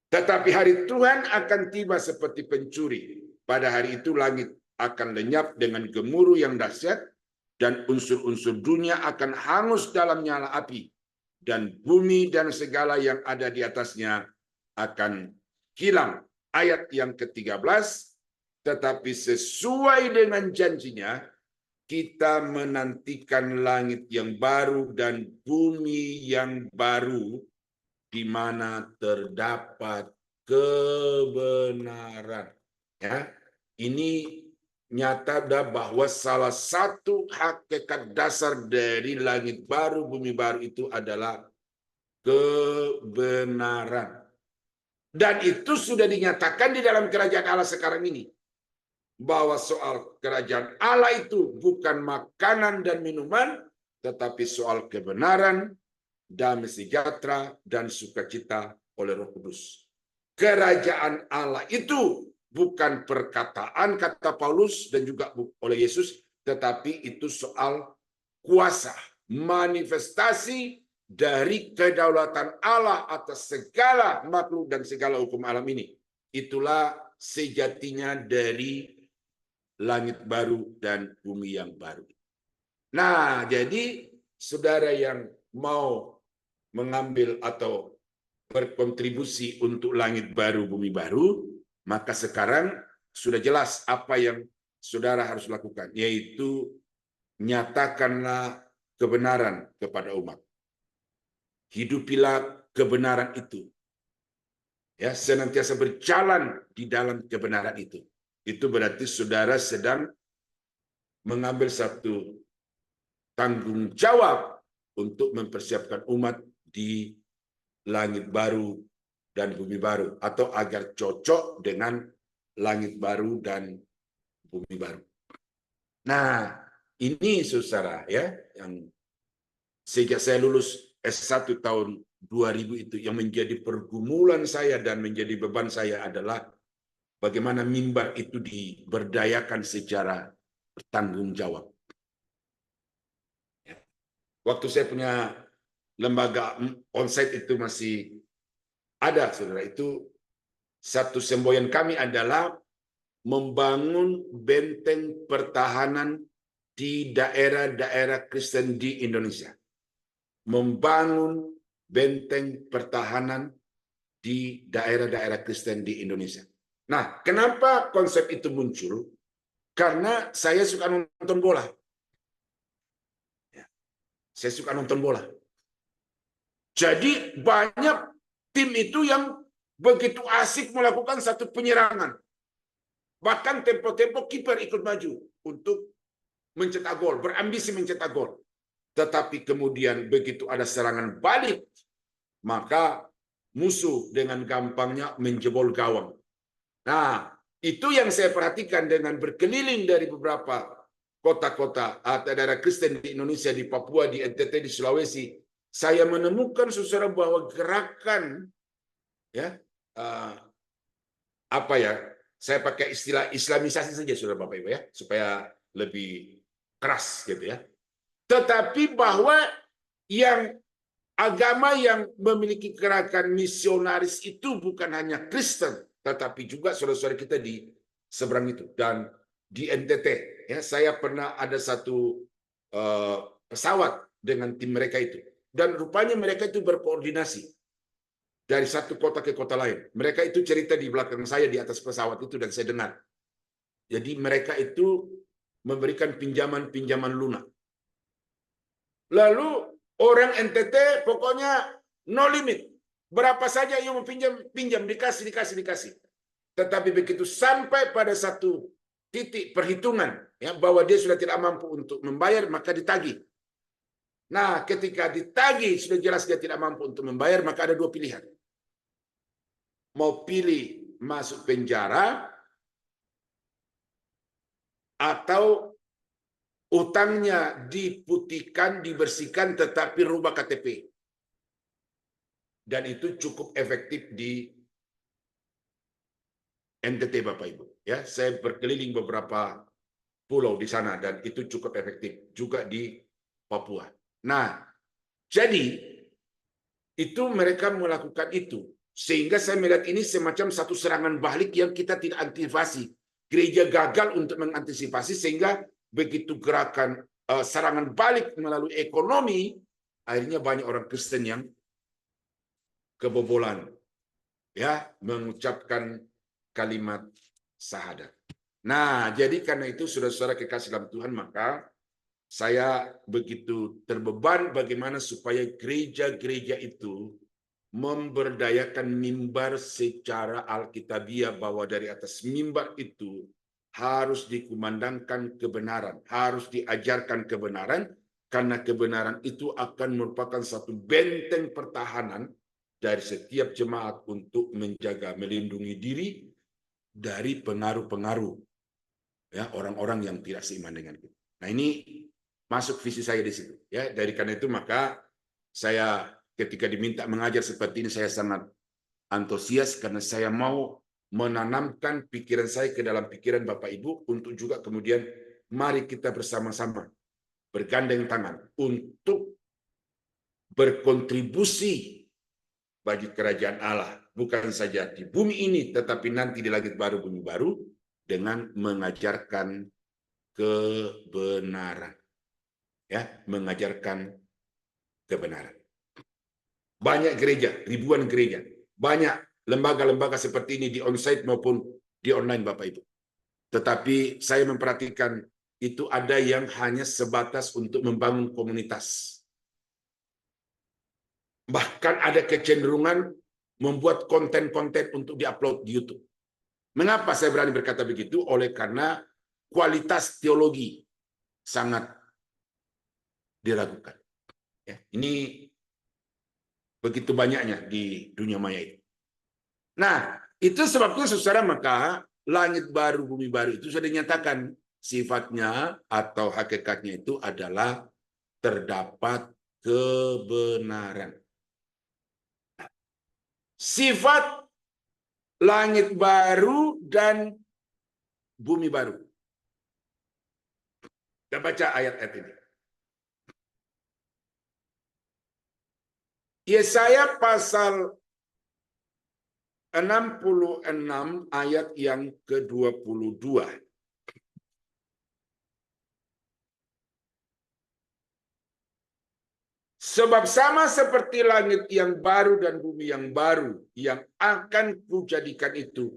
Tetapi hari Tuhan akan tiba seperti pencuri. Pada hari itu langit akan lenyap dengan gemuruh yang dahsyat, dan unsur-unsur dunia akan hangus dalam nyala api, dan bumi dan segala yang ada di atasnya akan hilang. Ayat yang ke-13, tetapi sesuai dengan janjinya, kita menantikan langit yang baru dan bumi yang baru di mana terdapat kebenaran. Ya, ini nyata bahwa salah satu hakikat dasar dari langit baru, bumi baru itu adalah kebenaran. Dan itu sudah dinyatakan di dalam kerajaan Allah sekarang ini. Bahwa soal kerajaan Allah itu bukan makanan dan minuman, tetapi soal kebenaran, damai sejahtera, dan sukacita oleh Roh Kudus. Kerajaan Allah itu bukan perkataan kata Paulus dan juga oleh Yesus, tetapi itu soal kuasa, manifestasi dari kedaulatan Allah atas segala makhluk dan segala hukum alam ini. Itulah sejatinya dari langit baru dan bumi yang baru. Nah, jadi saudara yang mau mengambil atau berkontribusi untuk langit baru, bumi baru, maka sekarang sudah jelas apa yang saudara harus lakukan, yaitu nyatakanlah kebenaran kepada umat. Hidupilah kebenaran itu. Ya, senantiasa berjalan di dalam kebenaran itu. Itu berarti saudara sedang mengambil satu tanggung jawab untuk mempersiapkan umat di langit baru dan bumi baru, atau agar cocok dengan langit baru dan bumi baru. Nah, ini saudara ya, yang sejak saya lulus S1 tahun 2000 itu yang menjadi pergumulan saya dan menjadi beban saya adalah bagaimana mimbar itu diberdayakan secara bertanggung jawab. Waktu saya punya lembaga onsite itu masih ada, saudara. Itu satu semboyan kami adalah membangun benteng pertahanan di daerah-daerah Kristen di Indonesia. Membangun benteng pertahanan di daerah-daerah Kristen di Indonesia. Nah, kenapa konsep itu muncul? Karena saya suka nonton bola. Saya suka nonton bola. Jadi banyak tim itu yang begitu asik melakukan satu penyerangan. Bahkan tempo-tempo kiper ikut maju untuk mencetak gol, berambisi mencetak gol. Tetapi kemudian begitu ada serangan balik, maka musuh dengan gampangnya menjebol gawang. Nah, itu yang saya perhatikan dengan berkeliling dari beberapa kota-kota atau daerah Kristen di Indonesia, di Papua, di NTT, di Sulawesi. Saya menemukan saudara bahwa gerakan ya saya pakai istilah Islamisasi saja saudara Bapak Ibu ya, supaya lebih keras gitu ya. Tetapi bahwa yang agama yang memiliki gerakan misionaris itu bukan hanya Kristen, tetapi juga saudara-saudara kita di seberang itu. Dan di NTT ya, saya pernah ada satu pesawat dengan tim mereka itu. Dan rupanya mereka itu berkoordinasi dari satu kota ke kota lain. Mereka itu cerita di belakang saya di atas pesawat itu dan saya dengar. Jadi mereka itu memberikan pinjaman lunak. Lalu orang NTT pokoknya no limit. Berapa saja yang mau pinjam, dikasih. Tetapi begitu sampai pada satu titik perhitungan ya, bahwa dia sudah tidak mampu untuk membayar, maka ditagih. Nah, ketika ditagih sudah jelas dia tidak mampu untuk membayar, maka ada dua pilihan. Mau pilih masuk penjara atau utangnya diputihkan, dibersihkan, tetapi rubah KTP. Dan itu cukup efektif di NTT Bapak Ibu. Ya, saya berkeliling beberapa pulau di sana dan itu cukup efektif juga di Papua. Nah, jadi itu mereka melakukan itu. Sehingga saya melihat ini semacam satu serangan balik yang kita tidak antisipasi. Gereja gagal untuk mengantisipasi sehingga begitu gerakan serangan balik melalui ekonomi, akhirnya banyak orang Kristen yang kebobolan ya mengucapkan kalimat syahadat. Nah, jadi karena itu saudara-saudara kekasih dalam Tuhan, maka saya begitu terbeban bagaimana supaya gereja-gereja itu memberdayakan mimbar secara alkitabiah, bahwa dari atas mimbar itu harus dikumandangkan kebenaran, harus diajarkan kebenaran, karena kebenaran itu akan merupakan satu benteng pertahanan dari setiap jemaat untuk menjaga, melindungi diri dari pengaruh-pengaruh ya orang-orang yang tidak seiman dengan kita. Nah, ini masuk visi saya di situ ya. Dari karena itu maka saya ketika diminta mengajar seperti ini saya sangat antusias karena saya mau menanamkan pikiran saya ke dalam pikiran Bapak Ibu untuk juga kemudian mari kita bersama-sama bergandeng tangan untuk berkontribusi bagi kerajaan Allah, bukan saja di bumi ini tetapi nanti di langit baru bumi baru dengan mengajarkan kebenaran. Ya, mengajarkan kebenaran. Banyak gereja, ribuan gereja, banyak lembaga-lembaga seperti ini di onsite maupun di online Bapak Ibu. Tetapi saya memperhatikan itu ada yang hanya sebatas untuk membangun komunitas. Bahkan ada kecenderungan membuat konten-konten untuk diupload di YouTube. Mengapa saya berani berkata begitu? Oleh karena kualitas teologi sangat diragukan. Ya, ini begitu banyaknya di dunia maya itu. Nah, itu sebabnya saudara maka langit baru, bumi baru itu sudah dinyatakan sifatnya atau hakikatnya itu adalah terdapat kebenaran. Sifat langit baru dan bumi baru. Kita baca ayat-ayat ini. Yesaya pasal 66 ayat yang ke-22. Sebab sama seperti langit yang baru dan bumi yang baru yang akan kujadikan itu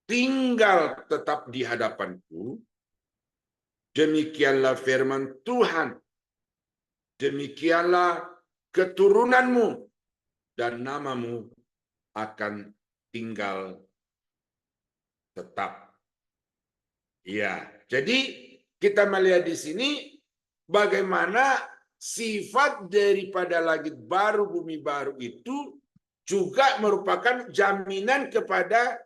tinggal tetap di hadapanku, demikianlah firman Tuhan, demikianlah keturunanmu dan namamu akan tinggal tetap. Ya, jadi kita melihat di sini bagaimana sifat daripada langit baru, bumi baru itu juga merupakan jaminan kepada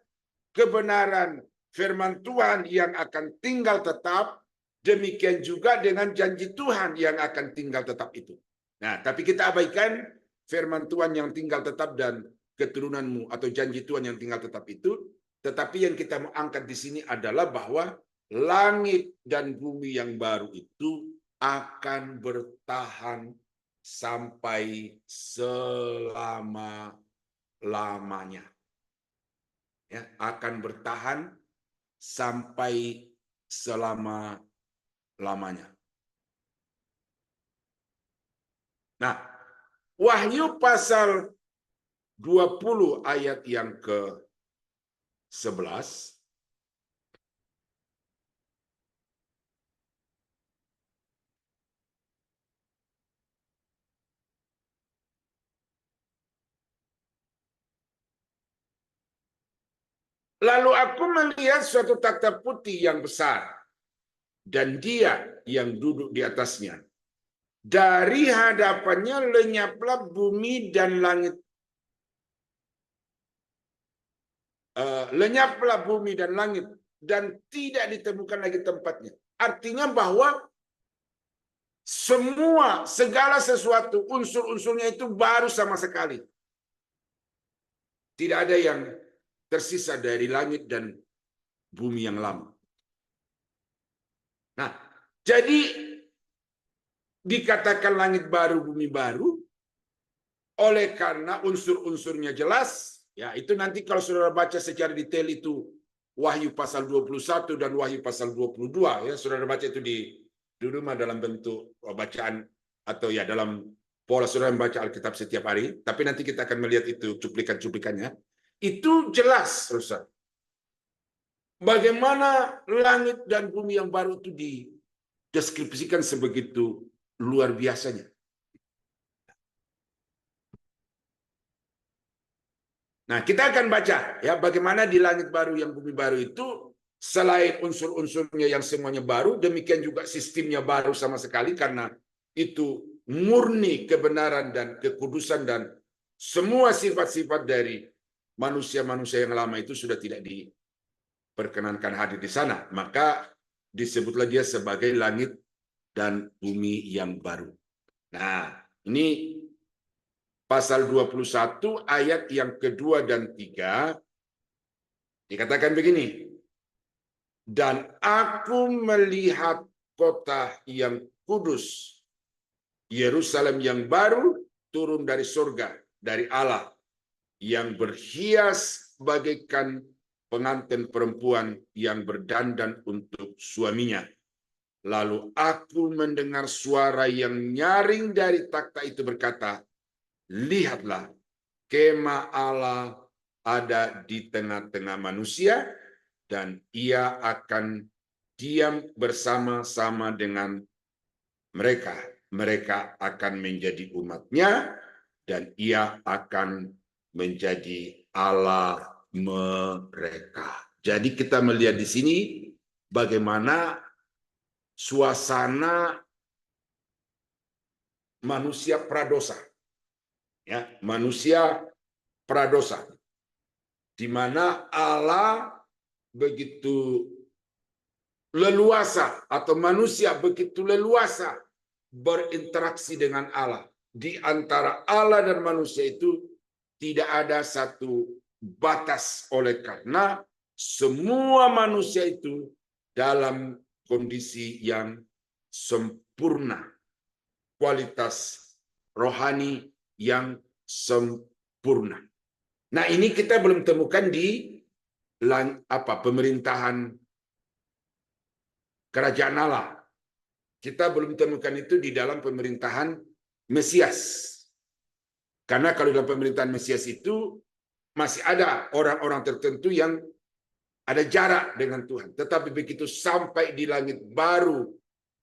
kebenaran firman Tuhan yang akan tinggal tetap, demikian juga dengan janji Tuhan yang akan tinggal tetap itu. Nah, tapi kita abaikan firman Tuhan yang tinggal tetap dan keturunanmu atau janji Tuhan yang tinggal tetap itu, tetapi yang kita mau angkat di sini adalah bahwa langit dan bumi yang baru itu akan bertahan sampai selama-lamanya. Ya, akan bertahan sampai selama-lamanya. Nah, Wahyu pasal 20 ayat yang ke-11 lalu aku melihat suatu takhta putih yang besar dan dia yang duduk di atasnya. Dari hadapannya lenyaplah bumi dan langit. Lenyaplah bumi dan langit dan tidak ditemukan lagi tempatnya. Artinya bahwa segala sesuatu unsur-unsurnya itu baru sama sekali. Tidak ada yang tersisa dari langit dan bumi yang lama. Nah, jadi dikatakan langit baru, bumi baru, oleh karena unsur-unsurnya jelas, ya itu nanti kalau saudara baca secara detail itu Wahyu pasal 21 dan Wahyu pasal 22, ya saudara baca itu di rumah dalam bentuk bacaan atau ya dalam pola saudara membaca Alkitab setiap hari, tapi nanti kita akan melihat itu cuplikan-cuplikannya. Itu jelas, saudara. Bagaimana langit dan bumi yang baru itu dideskripsikan sebegitu luar biasanya. Nah, kita akan baca ya bagaimana di langit baru yang bumi baru itu Selain unsur-unsurnya yang semuanya baru, demikian juga sistemnya baru sama sekali, karena itu murni kebenaran dan kekudusan, dan semua sifat-sifat dari manusia-manusia yang lama itu sudah tidak diperkenankan hadir di sana. Maka disebutlah dia sebagai langit dan bumi yang baru. Nah, ini pasal 21 ayat yang kedua dan 3 dikatakan begini. Dan aku melihat kota yang kudus, Yerusalem yang baru, turun dari surga, dari Allah, yang berhias bagaikan pengantin perempuan yang berdandan untuk suaminya. Lalu aku mendengar suara yang nyaring dari takhta itu berkata, lihatlah, kemah Allah ada di tengah-tengah manusia, dan ia akan diam bersama-sama dengan mereka. Mereka akan menjadi umatnya, dan ia akan menjadi Allah mereka. Jadi kita melihat di sini bagaimana suasana manusia pradosa. Ya, manusia pradosa, di mana Allah begitu leluasa, atau manusia begitu leluasa berinteraksi dengan Allah. Di antara Allah dan manusia itu tidak ada satu batas, oleh karena semua manusia itu dalam kondisi yang sempurna, kualitas rohani yang sempurna. Nah, ini kita belum temukan di pemerintahan kerajaan Allah. Kita belum temukan itu di dalam pemerintahan Mesias. Karena kalau dalam pemerintahan Mesias itu masih ada orang-orang tertentu yang ada jarak dengan Tuhan. Tetapi begitu sampai di langit baru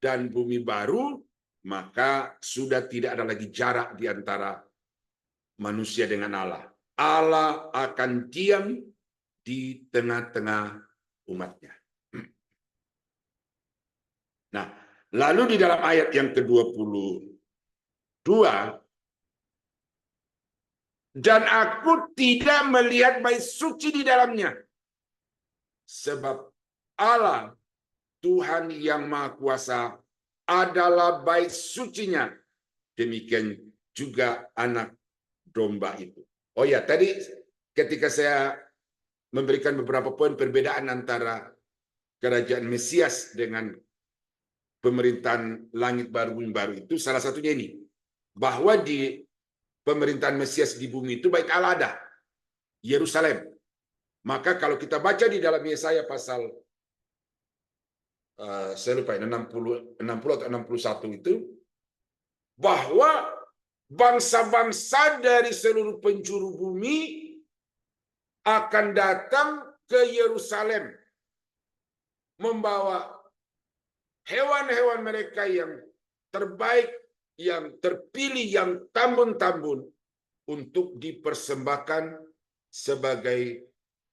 dan bumi baru, maka sudah tidak ada lagi jarak di antara manusia dengan Allah. Allah akan diam di tengah-tengah umatnya. Nah, lalu di dalam ayat yang ke-22, dan aku tidak melihat bait suci di dalamnya, sebab Allah Tuhan yang Maha Kuasa adalah bait sucinya, demikian juga anak domba itu. Oh ya, tadi ketika saya memberikan beberapa poin perbedaan antara kerajaan Mesias dengan pemerintahan langit baru bumi baru itu, salah satunya ini, bahwa di pemerintahan Mesias di bumi itu bait Allah ada, Yerusalem. Maka kalau kita baca di dalam Yesaya pasal saya lupa 60 atau 61 itu, bahwa bangsa-bangsa dari seluruh penjuru bumi akan datang ke Yerusalem membawa hewan-hewan mereka yang terbaik, yang terpilih, yang tambun-tambun untuk dipersembahkan sebagai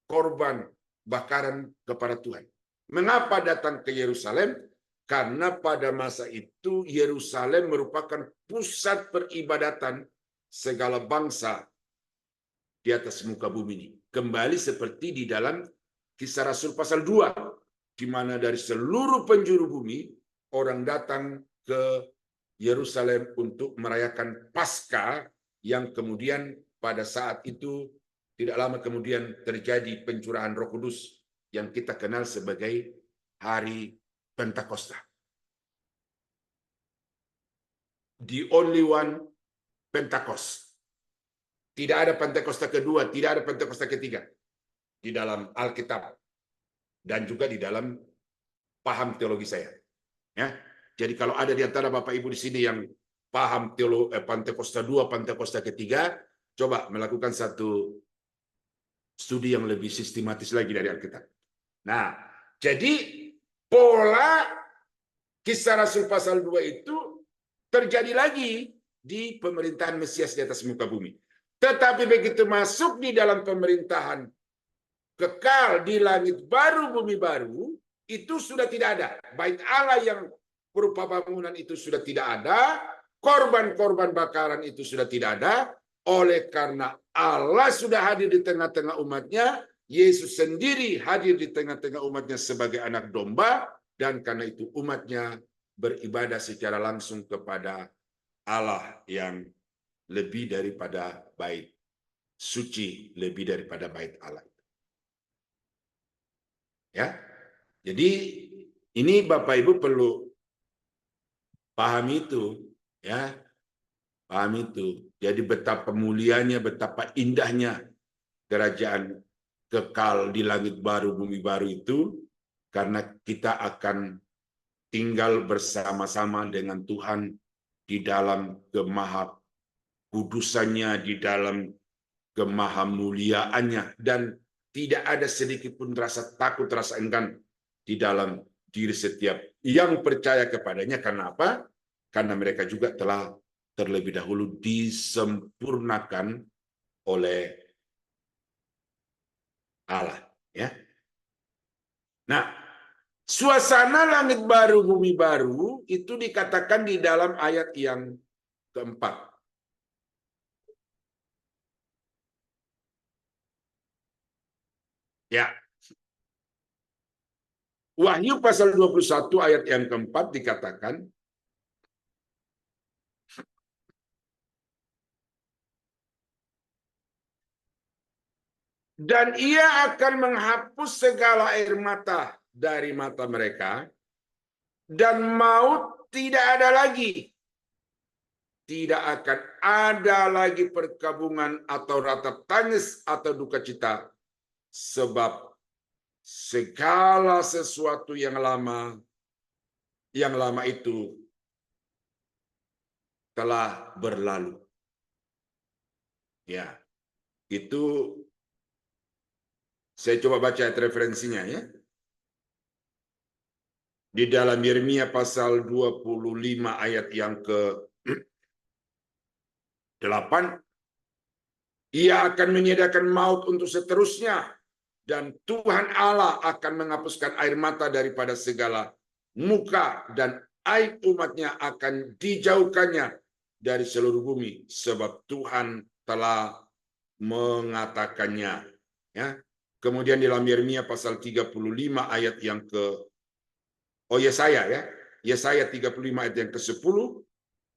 korban bakaran kepada Tuhan. Mengapa datang ke Yerusalem? Karena pada masa itu Yerusalem merupakan pusat peribadatan segala bangsa di atas muka bumi ini. Kembali seperti di dalam Kisah Rasul pasal 2, di mana dari seluruh penjuru bumi orang datang ke Yerusalem untuk merayakan Paskah, yang kemudian pada saat itu tidak lama kemudian terjadi pencurahan Roh Kudus yang kita kenal sebagai Hari Pentakosta. The only one Pentecost. Tidak ada Pentakosta kedua, tidak ada Pentakosta ketiga di dalam Alkitab dan juga di dalam paham teologi saya. Ya. Jadi kalau ada di antara Bapak Ibu di sini yang paham teologi Pentakosta 2, Pentakosta ketiga, coba melakukan satu studi yang lebih sistematis lagi dari Alkitab. Nah, jadi pola Kisah Rasul pasal 2 itu terjadi lagi di pemerintahan Mesias di atas muka bumi. Tetapi begitu masuk di dalam pemerintahan kekal di langit baru, bumi baru, itu sudah tidak ada. Bait Allah yang berupa bangunan itu sudah tidak ada, korban-korban bakaran itu sudah tidak ada, oleh karena Allah sudah hadir di tengah-tengah umatnya, Yesus sendiri hadir di tengah-tengah umatnya sebagai anak domba, dan karena itu umatnya beribadah secara langsung kepada Allah yang lebih daripada bait suci, lebih daripada bait Allah. Ya, jadi ini Bapak Ibu perlu pahami itu, ya, pahami itu. Jadi betapa mulianya, betapa indahnya kerajaan kekal di langit baru, bumi baru itu, karena kita akan tinggal bersama-sama dengan Tuhan di dalam kemaha kudusannya, di dalam kemahamuliaannya, dan tidak ada sedikit pun rasa takut, rasa enggan di dalam diri setiap yang percaya kepadanya. Karena apa? Karena mereka juga telah terlebih dahulu disempurnakan oleh Allah. Ya. Nah, suasana langit baru, bumi baru itu dikatakan di dalam ayat yang keempat. Ya. Wahyu pasal 21 ayat yang keempat dikatakan, dan ia akan menghapus segala air mata dari mata mereka, dan maut tidak ada lagi. Tidak akan ada lagi perkabungan atau ratap tangis atau duka cita, sebab segala sesuatu yang lama itu telah berlalu. Ya, itu saya coba baca referensinya ya. Di dalam Yeremia pasal 25 ayat yang ke-8, ia akan menyediakan maut untuk seterusnya, dan Tuhan Allah akan menghapuskan air mata daripada segala muka, dan aib umatnya akan dijauhkannya dari seluruh bumi, sebab Tuhan telah mengatakannya. Ya. Kemudian di dalam Yeremia pasal 35 ayat yang Yesaya ya. Yesaya 35 ayat yang ke-10,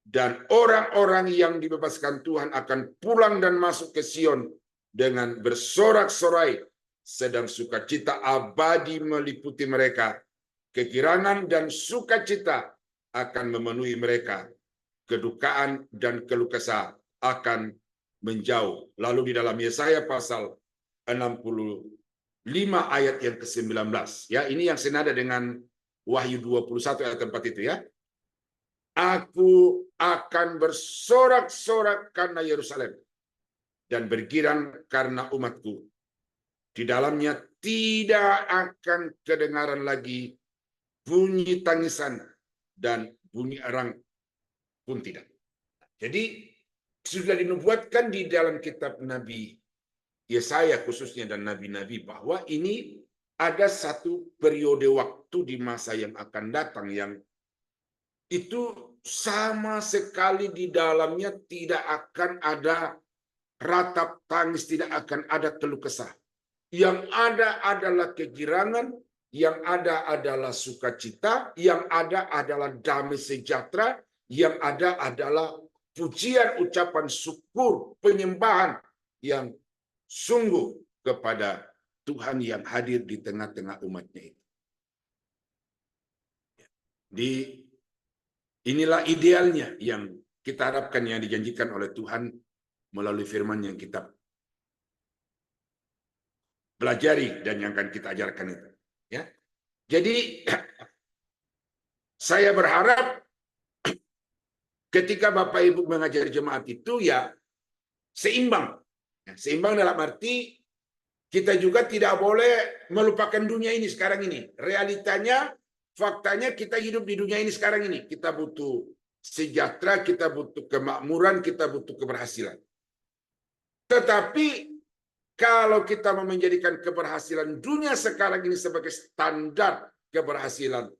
dan orang-orang yang dibebaskan Tuhan akan pulang dan masuk ke Sion dengan bersorak-sorai, sedang sukacita abadi meliputi mereka. Kegirangan dan sukacita akan memenuhi mereka. Kedukaan dan keluh kesah akan menjauh. Lalu di dalam Yesaya pasal 65 ayat yang ke-19. Ya, ini yang senada dengan Wahyu 21 ayat 4 itu ya. Aku akan bersorak-sorak karena Yerusalem dan bergirang karena umatku. Di dalamnya tidak akan kedengaran lagi bunyi tangisan dan bunyi erang pun tidak. Jadi sudah dinubuatkan di dalam kitab Nabi Yesaya khususnya dan nabi-nabi bahwa ini ada satu periode waktu di masa yang akan datang yang itu sama sekali di dalamnya tidak akan ada ratap tangis, tidak akan ada keluh kesah. Yang ada adalah kegirangan, yang ada adalah sukacita, yang ada adalah damai sejahtera, yang ada adalah pujian, ucapan syukur, penyembahan yang sungguh kepada Tuhan yang hadir di tengah-tengah umatnya itu. Inilah idealnya yang kita harapkan, yang dijanjikan oleh Tuhan melalui firman yang kita pelajari dan yang akan kita ajarkan itu. Ya, jadi saya berharap ketika Bapak Ibu mengajari jemaat itu ya seimbang. Seimbang dalam arti kita juga tidak boleh melupakan dunia ini sekarang ini. Realitanya, faktanya kita hidup di dunia ini sekarang ini. Kita butuh sejahtera, kita butuh kemakmuran, kita butuh keberhasilan. Tetapi Kalau kita mau menjadikan keberhasilan dunia sekarang ini sebagai standar keberhasilan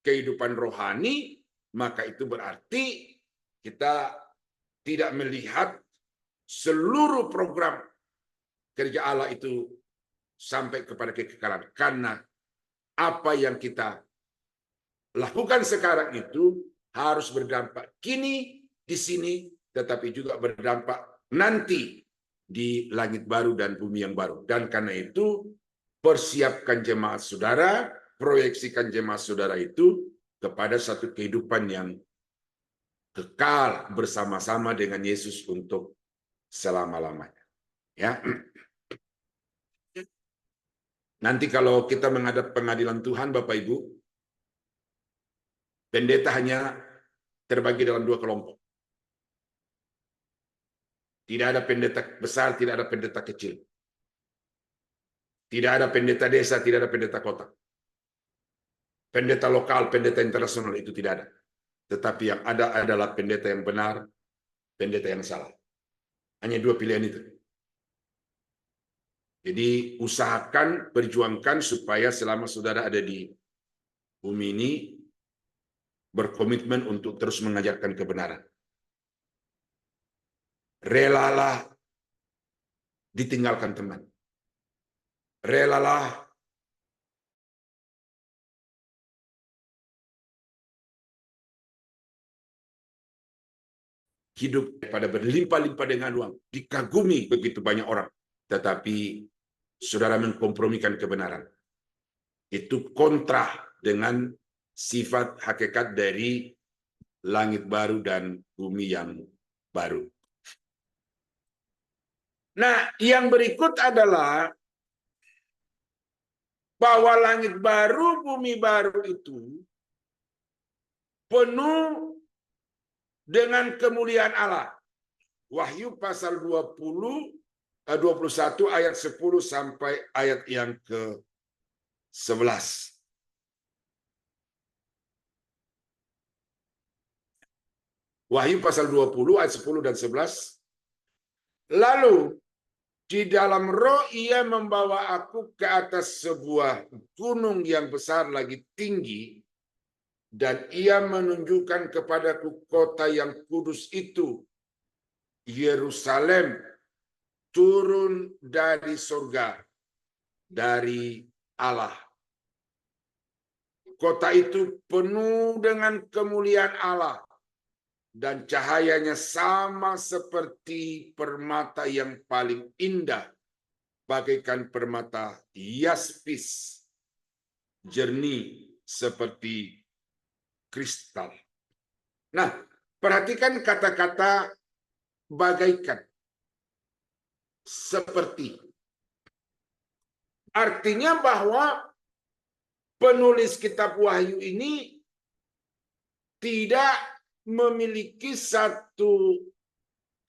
kehidupan rohani, maka itu berarti kita tidak melihat seluruh program kerja Allah itu sampai kepada kekekalan. Karena apa yang kita lakukan sekarang itu harus berdampak kini di sini, tetapi juga berdampak nanti di langit baru dan bumi yang baru. Dan karena itu, persiapkan jemaat saudara, proyeksikan jemaat saudara itu kepada satu kehidupan yang kekal bersama-sama dengan Yesus untuk selama-lamanya. Ya. Nanti kalau kita menghadap pengadilan Tuhan, Bapak Ibu, pendeta hanya terbagi dalam dua kelompok. Tidak ada pendeta besar, tidak ada pendeta kecil. Tidak ada pendeta desa, tidak ada pendeta kota. Pendeta lokal, pendeta internasional itu tidak ada. Tetapi yang ada adalah pendeta yang benar, pendeta yang salah. Hanya dua pilihan itu. Jadi usahakan, perjuangkan supaya selama saudara ada di bumi ini, berkomitmen untuk terus mengajarkan kebenaran. Relalah ditinggalkan teman. Relalah hidup pada berlimpah-limpah dengan uang, dikagumi begitu banyak orang, tetapi saudara mengkompromikan kebenaran. Itu kontra dengan sifat hakikat dari langit baru dan bumi yang baru. Nah, yang berikut adalah bahwa langit baru, bumi baru itu penuh dengan kemuliaan Allah. Wahyu pasal 21 ayat 10 sampai ayat yang ke-11. Wahyu pasal 20 ayat 10 dan 11. Lalu di dalam roh ia membawa aku ke atas sebuah gunung yang besar lagi tinggi, dan ia menunjukkan kepadaku kota yang kudus itu, Yerusalem, turun dari surga, dari Allah. Kota itu penuh dengan kemuliaan Allah, dan cahayanya sama seperti permata yang paling indah, bagaikan permata yaspis, jernih seperti kristal. Nah, perhatikan kata-kata bagaikan, seperti. Artinya bahwa penulis kitab Wahyu ini tidak memiliki satu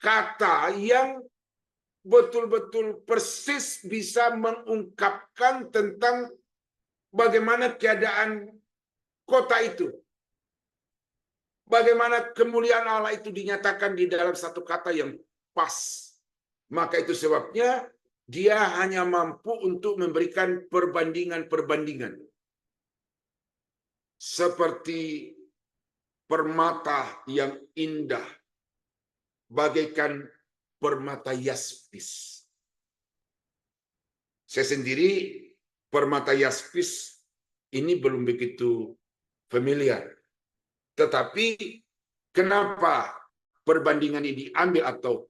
kata yang betul-betul persis bisa mengungkapkan tentang bagaimana keadaan kota itu. Bagaimana kemuliaan Allah itu dinyatakan di dalam satu kata yang pas. Maka itu sebabnya dia hanya mampu untuk memberikan perbandingan-perbandingan. Seperti permata yang indah, bagaikan permata yaspis. Saya sendiri permata yaspis ini belum begitu familiar. Tetapi kenapa perbandingan ini diambil atau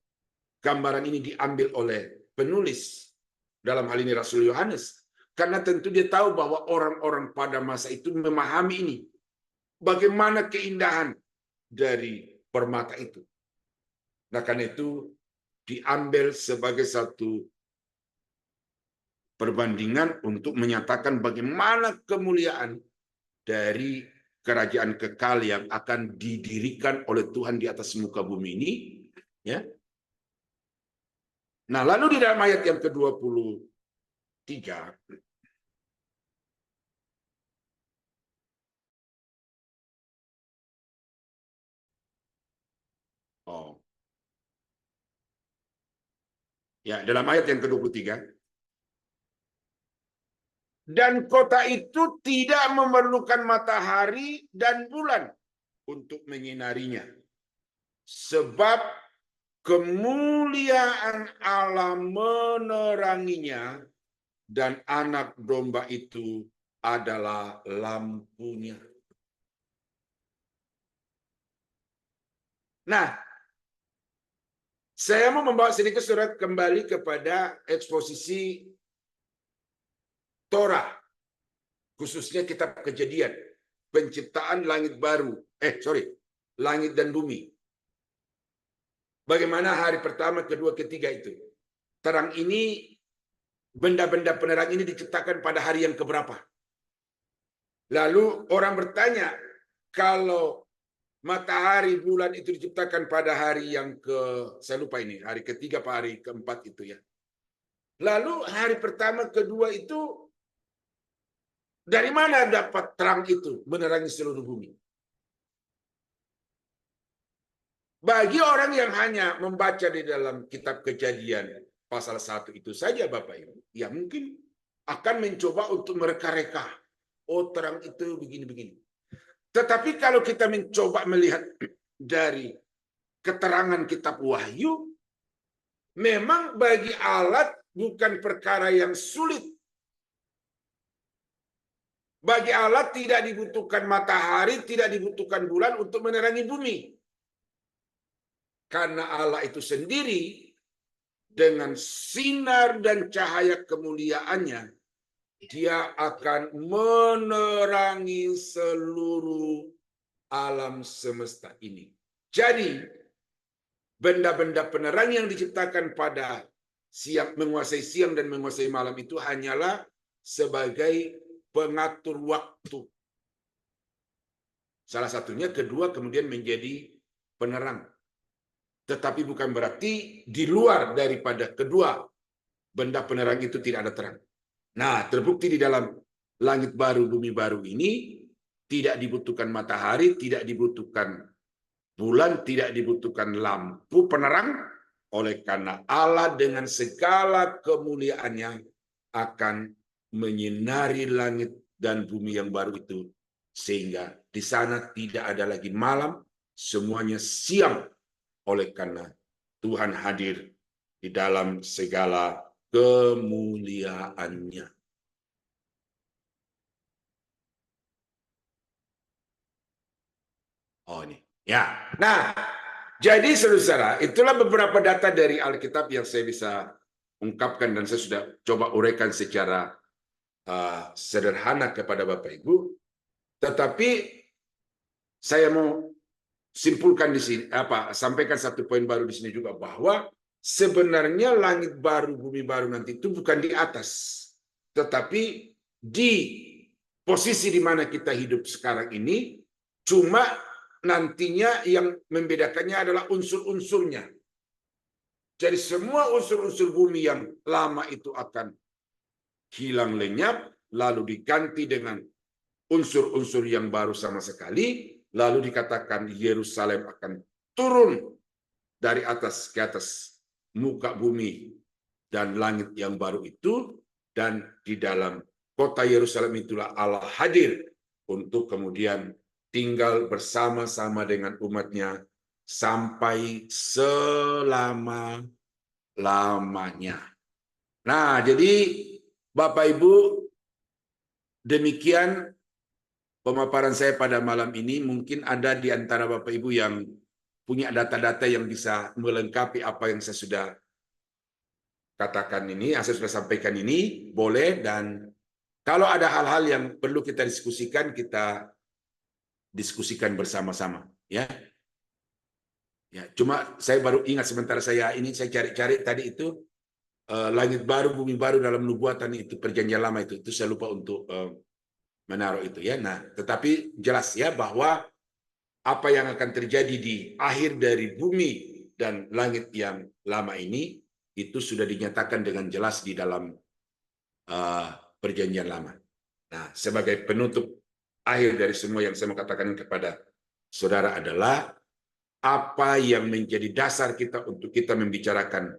gambaran ini diambil oleh penulis, dalam hal ini Rasul Yohanes? Karena tentu dia tahu bahwa orang-orang pada masa itu memahami ini. Bagaimana keindahan dari permata itu. Nah, karena itu diambil sebagai satu perbandingan untuk menyatakan bagaimana kemuliaan dari kerajaan kekal yang akan didirikan oleh Tuhan di atas muka bumi ini. Ya. Nah, lalu di dalam ayat yang ke-23, Ya, dalam ayat yang ke-23. Dan kota itu tidak memerlukan matahari dan bulan untuk menyinarinya. Sebab kemuliaan Allah meneranginya dan anak domba itu adalah lampunya. Nah, saya mau membawa sedikit surat kembali kepada eksposisi Torah, khususnya kitab Kejadian, penciptaan langit baru, langit dan bumi. Bagaimana hari pertama, kedua, ketiga itu. Terang ini, benda-benda penerang ini diciptakan pada hari yang keberapa? Lalu orang bertanya, kalau matahari, bulan itu diciptakan pada hari yang saya lupa ini, hari ketiga apa hari keempat itu ya. Lalu hari pertama, kedua itu, dari mana dapat terang itu menerangi seluruh bumi? Bagi orang yang hanya membaca di dalam kitab Kejadian pasal 1 itu saja Bapak Ibu, ya mungkin akan mencoba untuk mereka-reka. Oh, terang itu begini-begini. Tetapi kalau kita mencoba melihat dari keterangan kitab Wahyu, memang bagi Allah bukan perkara yang sulit. Bagi Allah tidak dibutuhkan matahari, tidak dibutuhkan bulan untuk menerangi bumi. Karena Allah itu sendiri dengan sinar dan cahaya kemuliaannya, dia akan menerangi seluruh alam semesta ini. Jadi, benda-benda penerang yang diciptakan pada menguasai siang dan menguasai malam itu hanyalah sebagai pengatur waktu. Salah satunya, kedua kemudian menjadi penerang. Tetapi bukan berarti di luar daripada kedua benda penerang itu tidak ada terang. Nah, terbukti di dalam langit baru, bumi baru ini tidak dibutuhkan matahari, tidak dibutuhkan bulan, tidak dibutuhkan lampu penerang, oleh karena Allah dengan segala kemuliaannya akan menyinari langit dan bumi yang baru itu, sehingga di sana tidak ada lagi malam, semuanya siang. Oleh karena Tuhan hadir di dalam segala kemuliaannya. Oh ini. Ya. Nah, jadi saudara, itulah beberapa data dari Alkitab yang saya bisa ungkapkan dan saya sudah coba uraikan secara sederhana kepada Bapak Ibu. Tetapi saya mau simpulkan di sini, sampaikan satu poin baru di sini juga, bahwa sebenarnya langit baru, bumi baru nanti itu bukan di atas, tetapi di posisi di mana kita hidup sekarang ini, cuma nantinya yang membedakannya adalah unsur-unsurnya. Jadi semua unsur-unsur bumi yang lama itu akan hilang lenyap, lalu diganti dengan unsur-unsur yang baru sama sekali. Lalu dikatakan Yerusalem akan turun dari atas ke atas muka bumi dan langit yang baru itu, dan di dalam kota Yerusalem itulah Allah hadir untuk kemudian tinggal bersama-sama dengan umatnya sampai selama-lamanya. Nah, jadi Bapak Ibu, demikian pemaparan saya pada malam ini. Mungkin ada di antara Bapak Ibu yang punya data-data yang bisa melengkapi apa yang saya sudah katakan ini, yang saya sudah sampaikan ini, boleh. Dan kalau ada hal-hal yang perlu kita diskusikan diskusikan bersama-sama. Ya, cuma saya baru ingat sementara saya cari-cari tadi itu, langit baru, bumi baru dalam nubuatan itu, perjanjian lama itu saya lupa untuk menaruh itu ya. Nah, tetapi jelas ya bahwa apa yang akan terjadi di akhir dari bumi dan langit yang lama ini itu sudah dinyatakan dengan jelas di dalam perjanjian lama. Nah, sebagai penutup akhir dari semua yang saya mau katakan kepada saudara adalah apa yang menjadi dasar kita untuk kita membicarakan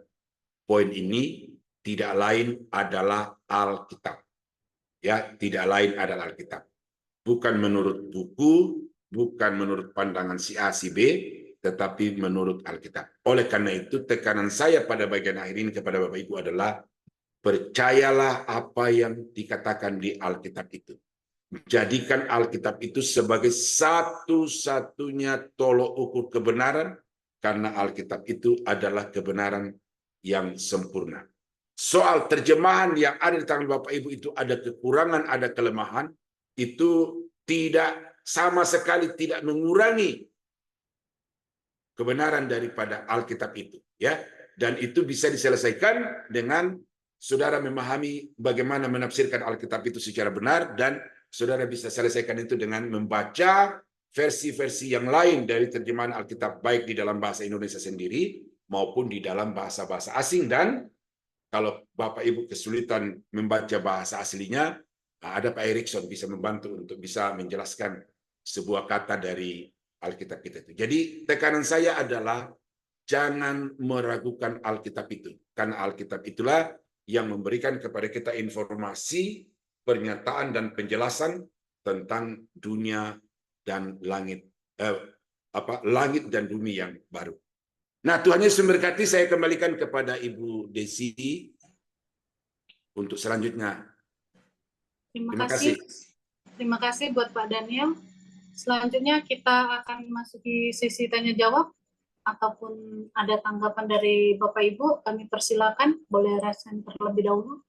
poin ini tidak lain adalah Alkitab. Ya, tidak lain adalah Alkitab. Bukan menurut buku, bukan menurut pandangan si A, si B, tetapi menurut Alkitab. Oleh karena itu, tekanan saya pada bagian akhir ini kepada Bapak Ibu adalah percayalah apa yang dikatakan di Alkitab itu. Jadikan Alkitab itu sebagai satu-satunya tolok ukur kebenaran, karena Alkitab itu adalah kebenaran yang sempurna. Soal terjemahan yang ada di tangan Bapak Ibu itu ada kekurangan, ada kelemahan, itu tidak sama sekali tidak mengurangi kebenaran daripada Alkitab itu, ya. Dan itu bisa diselesaikan dengan saudara memahami bagaimana menafsirkan Alkitab itu secara benar, dan saudara bisa selesaikan itu dengan membaca versi-versi yang lain dari terjemahan Alkitab, baik di dalam bahasa Indonesia sendiri maupun di dalam bahasa-bahasa asing. Dan kalau Bapak Ibu kesulitan membaca bahasa aslinya, ada Pak Erikson bisa membantu untuk bisa menjelaskan sebuah kata dari Alkitab kita itu. Jadi tekanan saya adalah jangan meragukan Alkitab itu, karena Alkitab itulah yang memberikan kepada kita informasi, pernyataan dan penjelasan tentang dunia dan langit, langit dan bumi yang baru. Nah, Tuhan Yesus memberkati. Saya kembalikan kepada Ibu Desi untuk selanjutnya. Terima kasih. Terima kasih buat Pak Daniel. Selanjutnya kita akan masuki sesi tanya jawab, ataupun ada tanggapan dari Bapak Ibu, kami persilakan, boleh rasain terlebih dahulu.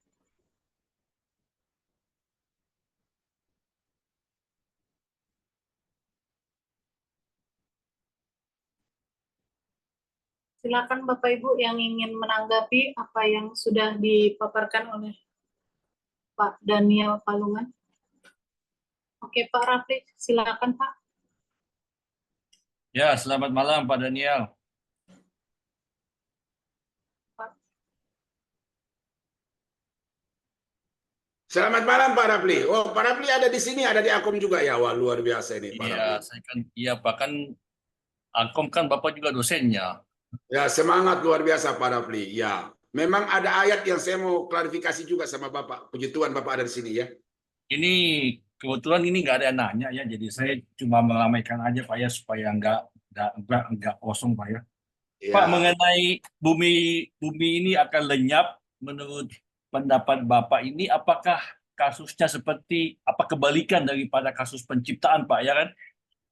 Silakan Bapak Ibu yang ingin menanggapi apa yang sudah dipaparkan oleh Pak Daniel Palungan. Oke, Pak Rafli, silakan Pak. Ya, selamat malam Pak Daniel. Selamat malam Pak Rafli. Oh, Pak Rafli ada di sini, ada di Akom juga ya. Wah, luar biasa ini Pak Iya, Rafli. saya kan, iya Pak, kan Akom kan Bapak juga dosennya. Ya, semangat luar biasa Pak Rafli. Ya, memang ada ayat yang saya mau klarifikasi juga sama Bapak. Puji Tuhan Bapak ada di sini ya. Ini kebetulan ini nggak ada yang nanya ya, jadi saya cuma meramaikan aja Pak ya, supaya nggak kosong Pak ya. Ya. Pak, mengenai bumi ini akan lenyap, menurut pendapat Bapak ini, apakah kasusnya seperti apa kebalikan daripada kasus penciptaan Pak ya kan?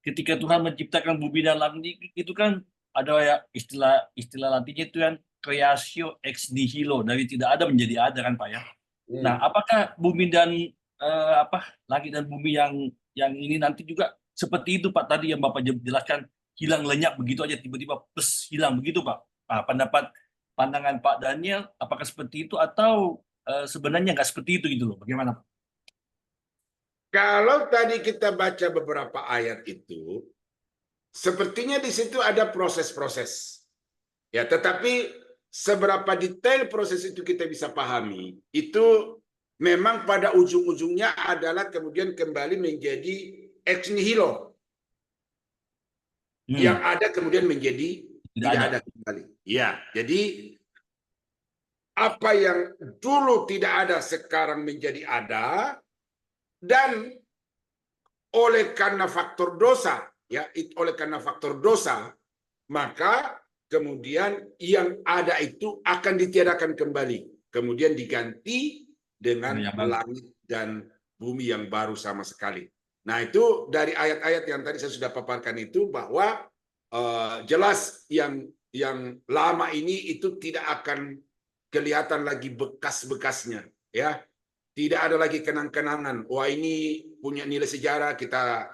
Ketika Tuhan menciptakan bumi dan langit itu kan ada ya istilah Latinnya itu kan creatio ex nihilo, dari tidak ada menjadi ada kan Pak ya. Nah, apakah bumi dan langit dan bumi yang ini nanti juga seperti itu Pak, tadi yang Bapak jelaskan, hilang lenyap begitu aja, tiba-tiba hilang begitu Pak. Nah, pandangan Pak Daniel apakah seperti itu, atau sebenarnya nggak seperti itu gitu loh, bagaimana Pak? Kalau tadi kita baca beberapa ayat itu, sepertinya di situ ada proses-proses. Ya, tetapi seberapa detail proses itu kita bisa pahami, itu memang pada ujung-ujungnya adalah kemudian kembali menjadi ex nihilo. Yang ada kemudian menjadi tidak ada kembali. Ya, jadi apa yang dulu tidak ada sekarang menjadi ada, dan oleh karena faktor dosa, ya, oleh karena faktor dosa, maka kemudian yang ada itu akan ditiadakan kembali, kemudian diganti dengan langit dan bumi yang baru sama sekali. Nah, itu dari ayat-ayat yang tadi saya sudah paparkan itu, bahwa jelas yang lama ini itu tidak akan kelihatan lagi bekas-bekasnya, ya. Tidak ada lagi kenang-kenangan. Wah, ini punya nilai sejarah, kita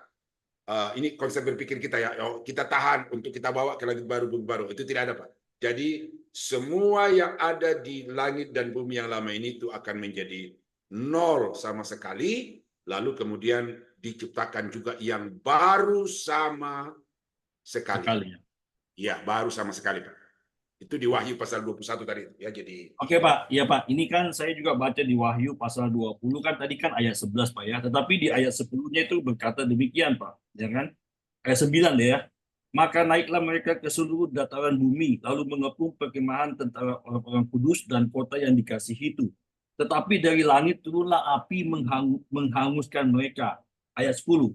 ini konsep berpikir kita ya, kita tahan untuk kita bawa ke langit baru, bumi baru. Itu tidak ada Pak. Jadi semua yang ada di langit dan bumi yang lama ini itu akan menjadi nol sama sekali. Lalu kemudian diciptakan juga yang baru sama sekali. Ya, baru sama sekali Pak. Itu di Wahyu pasal 21 tadi ya. Jadi Oke Pak, iya Pak. Ini kan saya juga baca di Wahyu pasal 20 kan, tadi kan ayat 11 Pak ya. Tetapi di ayat 10-nya itu berkata demikian Pak, ya kan? Ayat 9 deh ya. Maka naiklah mereka ke seluruh dataran bumi, lalu mengepung perkemahan tentara orang-orang kudus dan kota yang dikasihi itu. Tetapi dari langit turunlah api menghanguskan mereka. Ayat 10.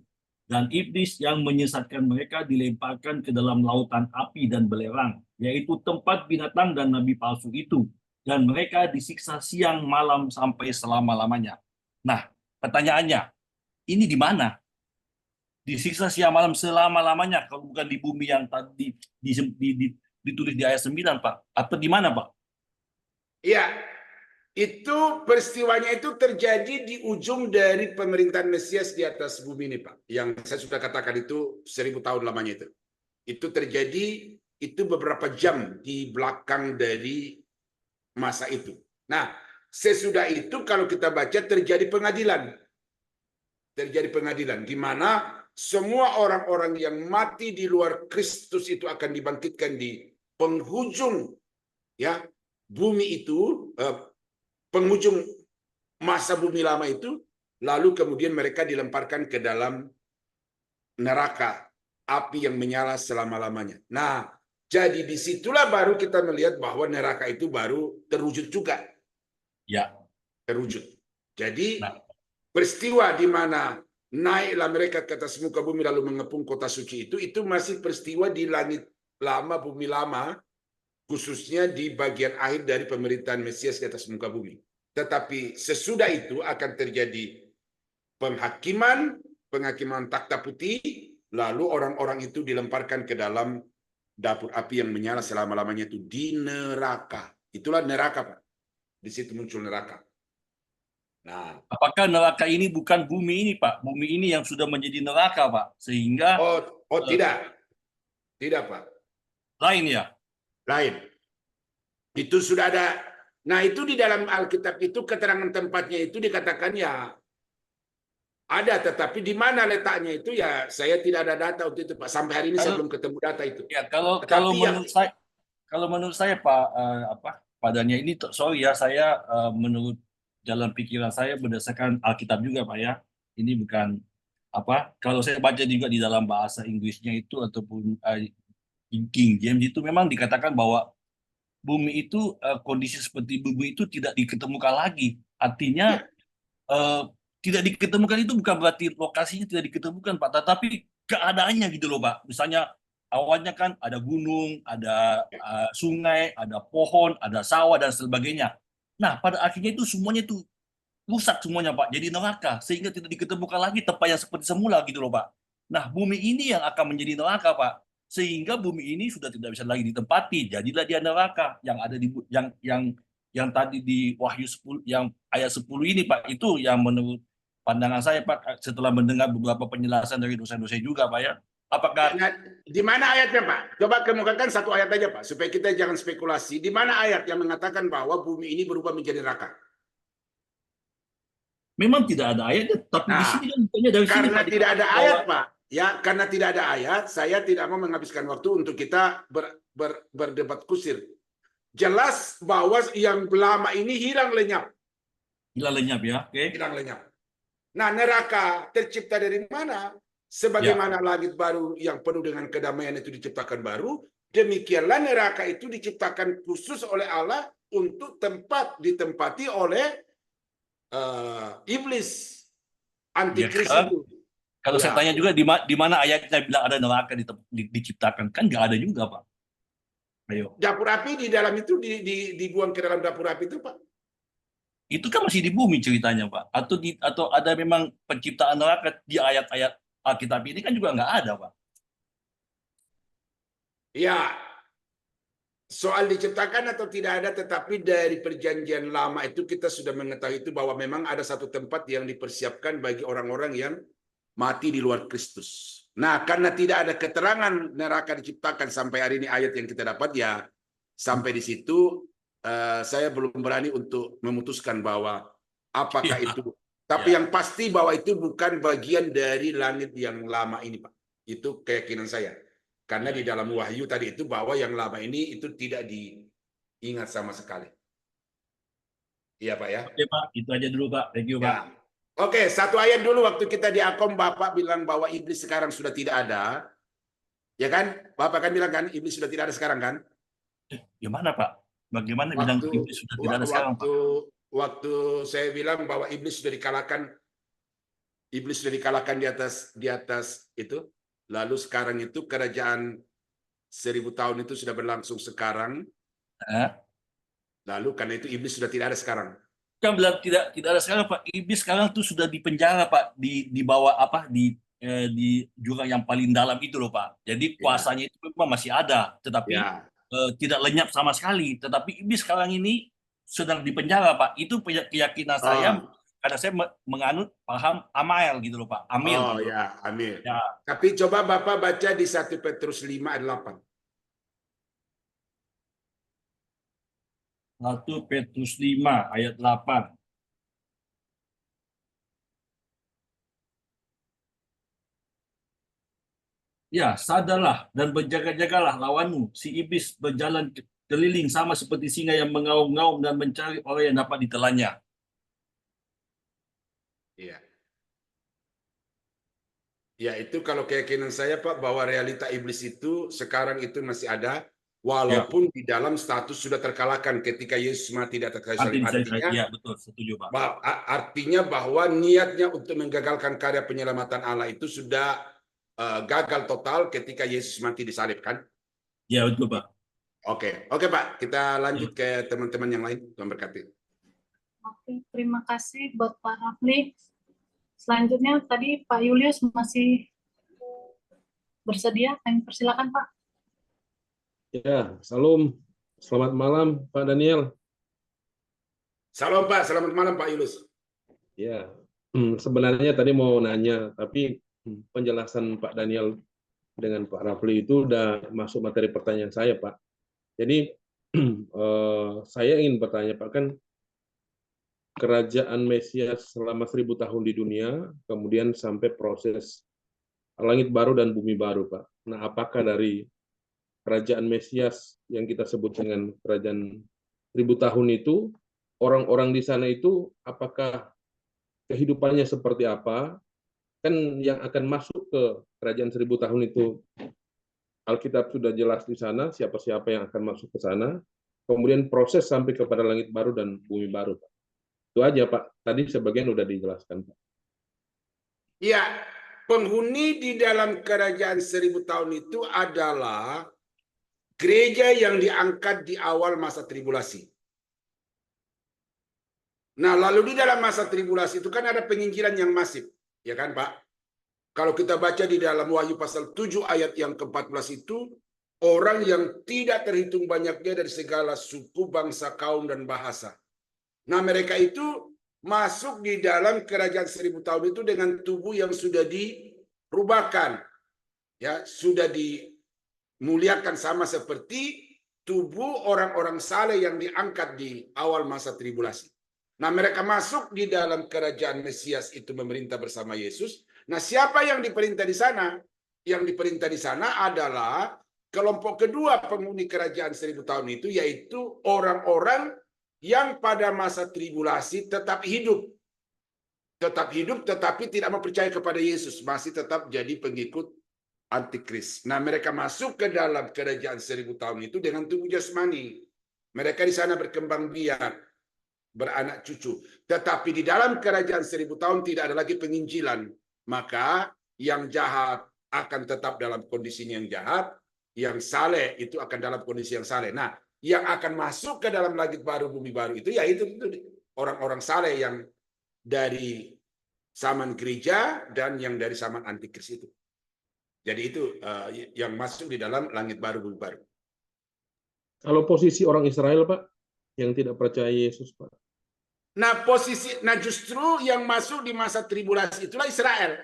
Dan iblis yang menyesatkan mereka dilemparkan ke dalam lautan api dan belerang, yaitu tempat binatang dan nabi palsu itu. Dan mereka disiksa siang malam sampai selama-lamanya. Nah, pertanyaannya, ini di mana? Disiksa siang malam selama-lamanya kalau bukan di bumi yang tadi ditulis di ayat 9, Pak. Atau di mana, Pak? Iya, itu peristiwanya itu terjadi di ujung dari pemerintahan Mesias di atas bumi ini, Pak. Yang saya sudah katakan itu 1000 tahun lamanya itu. Itu terjadi itu beberapa jam di belakang dari masa itu. Nah, sesudah itu kalau kita baca terjadi pengadilan. Terjadi pengadilan di mana semua orang-orang yang mati di luar Kristus itu akan dibangkitkan di penghujung ya bumi itu, penghujung masa bumi lama itu, lalu kemudian mereka dilemparkan ke dalam neraka api yang menyala selama-lamanya. Nah, jadi disitulah baru kita melihat bahwa neraka itu baru terwujud juga. Ya. Terwujud. Jadi Nah, peristiwa di mana naiklah mereka ke atas muka bumi lalu mengepung kota suci itu masih peristiwa di langit lama, bumi lama, khususnya di bagian akhir dari pemerintahan Mesias di atas muka bumi. Tetapi sesudah itu akan terjadi penghakiman takhta putih, lalu orang-orang itu dilemparkan ke dalam dapur api yang menyala selama-lamanya itu di neraka. Itulah neraka, Pak. Di situ muncul neraka. Nah, apakah neraka ini bukan bumi ini, Pak? Bumi ini yang sudah menjadi neraka, Pak. Sehingga tidak. Tidak, Pak. lain ya. Lain. Itu sudah ada. Nah, itu di dalam Alkitab itu keterangan tempatnya itu dikatakan ya ada, tetapi di mana letaknya itu ya saya tidak ada data untuk itu, Pak. Sampai hari ini saya belum ketemu data itu. Ya, kalau Tetapi menurut saya Pak, padanya ini sorry ya, saya menurut jalan pikiran saya berdasarkan Alkitab juga, Pak ya. Ini bukan kalau saya baca juga di dalam bahasa Inggrisnya itu ataupun King James itu memang dikatakan bahwa bumi itu kondisi seperti bumi itu tidak diketemukan lagi. Artinya tidak diketemukan itu bukan berarti lokasinya tidak diketemukan, Pak, tetapi keadaannya gitu loh, Pak. Misalnya awalnya kan ada gunung, ada sungai, ada pohon, ada sawah dan sebagainya. Nah, pada akhirnya itu semuanya itu rusak semuanya, Pak. Jadi neraka sehingga tidak diketemukan lagi tempat yang seperti semula gitu loh, Pak. Nah, bumi ini yang akan menjadi neraka, Pak. Sehingga bumi ini sudah tidak bisa lagi ditempati. Jadilah dia neraka yang ada di yang tadi di Wahyu 10 yang ayat 10 ini, Pak. Itu yang menurut pandangan saya, Pak, setelah mendengar beberapa penjelasan dari dosen-dosen juga, Pak ya. Apakah di mana ayatnya, Pak? Coba kemukakan satu ayat aja, Pak, supaya kita jangan spekulasi. Di mana ayat yang mengatakan bahwa bumi ini berubah menjadi neraka? memang tidak ada ayatnya, tapi di sini kan bukannya dari sini, Karena Pak, tidak ada ayat, Pak. Ya, karena tidak ada ayat, saya tidak mau menghabiskan waktu untuk kita berdebat kusir. Jelas bahwa yang lama ini hilang lenyap. hilang lenyap ya, oke. Hilang lenyap. Nah, neraka tercipta dari mana? Sebagaimana langit baru yang penuh dengan kedamaian itu diciptakan baru, demikianlah neraka itu diciptakan khusus oleh Allah untuk ditempati oleh iblis, antikris Ya, itu. kalau saya tanya juga di mana ayatnya bilang ada neraka diciptakan, kan nggak ada juga, Pak. Ayo. Dapur api di dalam itu dibuang ke dalam dapur api itu, Pak. Itu kan masih di bumi ceritanya, Pak. Atau ada memang penciptaan neraka di ayat-ayat Alkitab ini kan juga nggak ada, Pak. Ya, soal diciptakan atau tidak ada, tetapi dari perjanjian lama itu kita sudah mengetahui itu bahwa memang ada satu tempat yang dipersiapkan bagi orang-orang yang mati di luar Kristus. Nah, karena tidak ada keterangan neraka diciptakan sampai hari ini ayat yang kita dapat, ya sampai di situ saya belum berani untuk memutuskan bahwa apakah itu. Tapi yang pasti bahwa itu bukan bagian dari langit yang lama ini, Pak. Itu keyakinan saya. Karena di dalam Wahyu tadi itu bahwa yang lama ini itu tidak diingat sama sekali. Iya, Pak ya. Oke, Pak. Itu aja dulu, Pak. Thank you, Pak. Ya. Oke, satu ayat dulu waktu kita di Akom, Bapak bilang bahwa iblis sekarang sudah tidak ada. Ya kan? Bapak kan bilang kan, iblis sudah tidak ada sekarang kan? Gimana Pak? Bagaimana bilang Waktu iblis sudah tidak ada sekarang Pak? waktu waktu saya bilang bahwa iblis sudah dikalahkan di atas itu. Lalu sekarang itu kerajaan 1000 tahun itu sudah berlangsung sekarang. Eh? Lalu karena itu iblis sudah tidak ada sekarang. Kan bilang tidak ada sekarang Pak. Iblis sekarang tuh sudah di penjara Pak, di bawah apa di jurang yang paling dalam itu loh Pak. Jadi kuasanya itu memang masih ada, tetapi Ya. tidak lenyap sama sekali. Tetapi iblis sekarang ini sedang di penjara Pak. Itu keyakinan saya karena saya menganut paham Amael gitu loh Pak. Amil Oh gitu. ya, Amil. Ya. Tapi coba Bapak baca di 1 Petrus 5 ayat 8. 1 Petrus 5 ayat 8. Ya, sadarlah dan berjaga-jagalah lawanmu, si iblis berjalan keliling sama seperti singa yang mengaum-ngaum dan mencari orang yang dapat ditelannya. Iya. Ya, itu kalau keyakinan saya Pak, bahwa realita iblis itu sekarang itu masih ada, walaupun di dalam status sudah terkalahkan ketika Yesus mati di atas kayu salib. Ya, betul, setuju Pak. Artinya bahwa niatnya untuk menggagalkan karya penyelamatan Allah itu sudah gagal total ketika Yesus mati disalib kan? Ya, betul Pak. Oke Pak, kita lanjut ke teman-teman yang lain. Tuhan berkati. Oke, terima kasih buat Pak Rafli. Selanjutnya tadi Pak Julius masih bersedia, kami persilakan Pak. Ya, salam. Selamat malam Pak Daniel. Salam Pak, selamat malam Pak Julius. Ya, sebenarnya tadi mau nanya, tapi penjelasan Pak Daniel dengan Pak Rafli itu udah masuk materi pertanyaan saya Pak. Jadi saya ingin bertanya Pak, kan kerajaan Mesias selama 1000 tahun di dunia, kemudian sampai proses langit baru dan bumi baru Pak. Nah, apakah dari kerajaan Mesias yang kita sebut dengan kerajaan 1000 tahun itu, orang-orang di sana itu apakah kehidupannya seperti apa? Kan yang akan masuk ke kerajaan 1000 tahun itu, Alkitab sudah jelas di sana, siapa-siapa yang akan masuk ke sana. Kemudian proses sampai kepada langit baru dan bumi baru Pak. Itu aja Pak, tadi sebagian udah dijelaskan Pak. Ya, penghuni di dalam kerajaan 1000 tahun itu adalah gereja yang diangkat di awal masa tribulasi. Nah, lalu di dalam masa tribulasi itu kan ada penginjilan yang masif, ya kan Pak? Kalau kita baca di dalam Wahyu pasal 7 ayat yang ke-14 itu, orang yang tidak terhitung banyaknya dari segala suku, bangsa, kaum, dan bahasa. Nah, mereka itu masuk di dalam kerajaan 1000 tahun itu dengan tubuh yang sudah dirubahkan. Ya, sudah dimuliakan sama seperti tubuh orang-orang saleh yang diangkat di awal masa tribulasi. Nah, mereka masuk di dalam kerajaan Mesias itu memerintah bersama Yesus. Nah, siapa yang diperintah di sana? Yang diperintah di sana adalah kelompok kedua penghuni kerajaan 1000 tahun itu, yaitu orang-orang yang pada masa tribulasi tetap hidup. Tetap hidup tetapi tidak mempercayai kepada Yesus. Masih tetap jadi pengikut antikris. Nah, mereka masuk ke dalam kerajaan 1000 tahun itu dengan tubuh jasmani. Mereka di sana berkembang biak, beranak cucu. Tetapi di dalam kerajaan 1000 tahun tidak ada lagi penginjilan. Maka yang jahat akan tetap dalam kondisinya yang jahat. Yang saleh itu akan dalam kondisi yang saleh. Nah, yang akan masuk ke dalam langit baru, bumi baru itu, yaitu orang-orang saleh yang dari zaman gereja dan yang dari zaman antikris itu. Jadi itu yang masuk di dalam langit baru, bumi baru. Kalau posisi orang Israel Pak, yang tidak percaya Yesus Pak. Nah, justru yang masuk di masa tribulasi itulah Israel.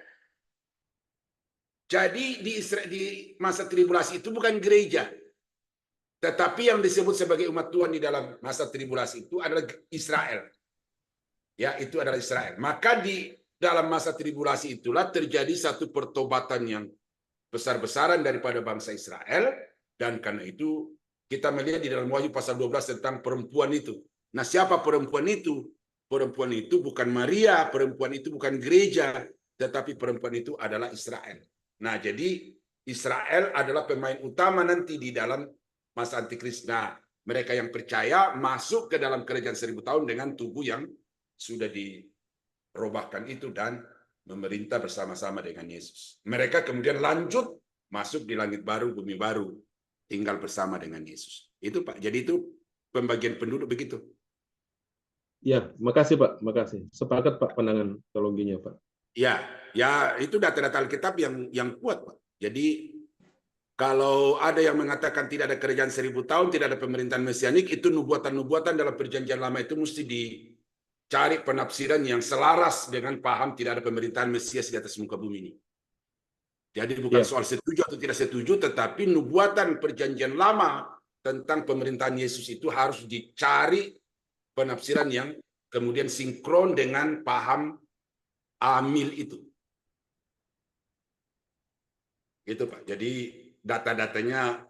Jadi di masa tribulasi itu bukan gereja. Tetapi yang disebut sebagai umat Tuhan di dalam masa tribulasi itu adalah Israel. Ya, itu adalah Israel. Maka di dalam masa tribulasi itulah terjadi satu pertobatan yang besar-besaran daripada bangsa Israel. Dan karena itu kita melihat di dalam Wahyu pasal 12 tentang perempuan itu. Nah, siapa perempuan itu? Perempuan itu bukan Maria, perempuan itu bukan gereja, tetapi perempuan itu adalah Israel. Nah, jadi Israel adalah pemain utama nanti di dalam masa antikris. Nah, mereka yang percaya masuk ke dalam kerajaan 1000 tahun dengan tubuh yang sudah dirobahkan itu dan memerintah bersama-sama dengan Yesus. Mereka kemudian lanjut masuk di langit baru, bumi baru, tinggal bersama dengan Yesus. Itu Pak. Jadi itu pembagian penduduk begitu. Ya, makasih Pak, makasih. Sepakat Pak pandangan teologinya Pak. Ya, ya itu data-data Alkitab yang kuat Pak. Jadi kalau ada yang mengatakan tidak ada kerajaan 1000 tahun, tidak ada pemerintahan mesianik, itu nubuatan-nubuatan dalam perjanjian lama itu mesti dicari penafsiran yang selaras dengan paham tidak ada pemerintahan Mesias di atas muka bumi ini. Jadi bukan soal setuju atau tidak setuju, tetapi nubuatan perjanjian lama tentang pemerintahan Yesus itu harus dicari penafsiran yang kemudian sinkron dengan paham amil itu. Gitu Pak. Jadi data-datanya,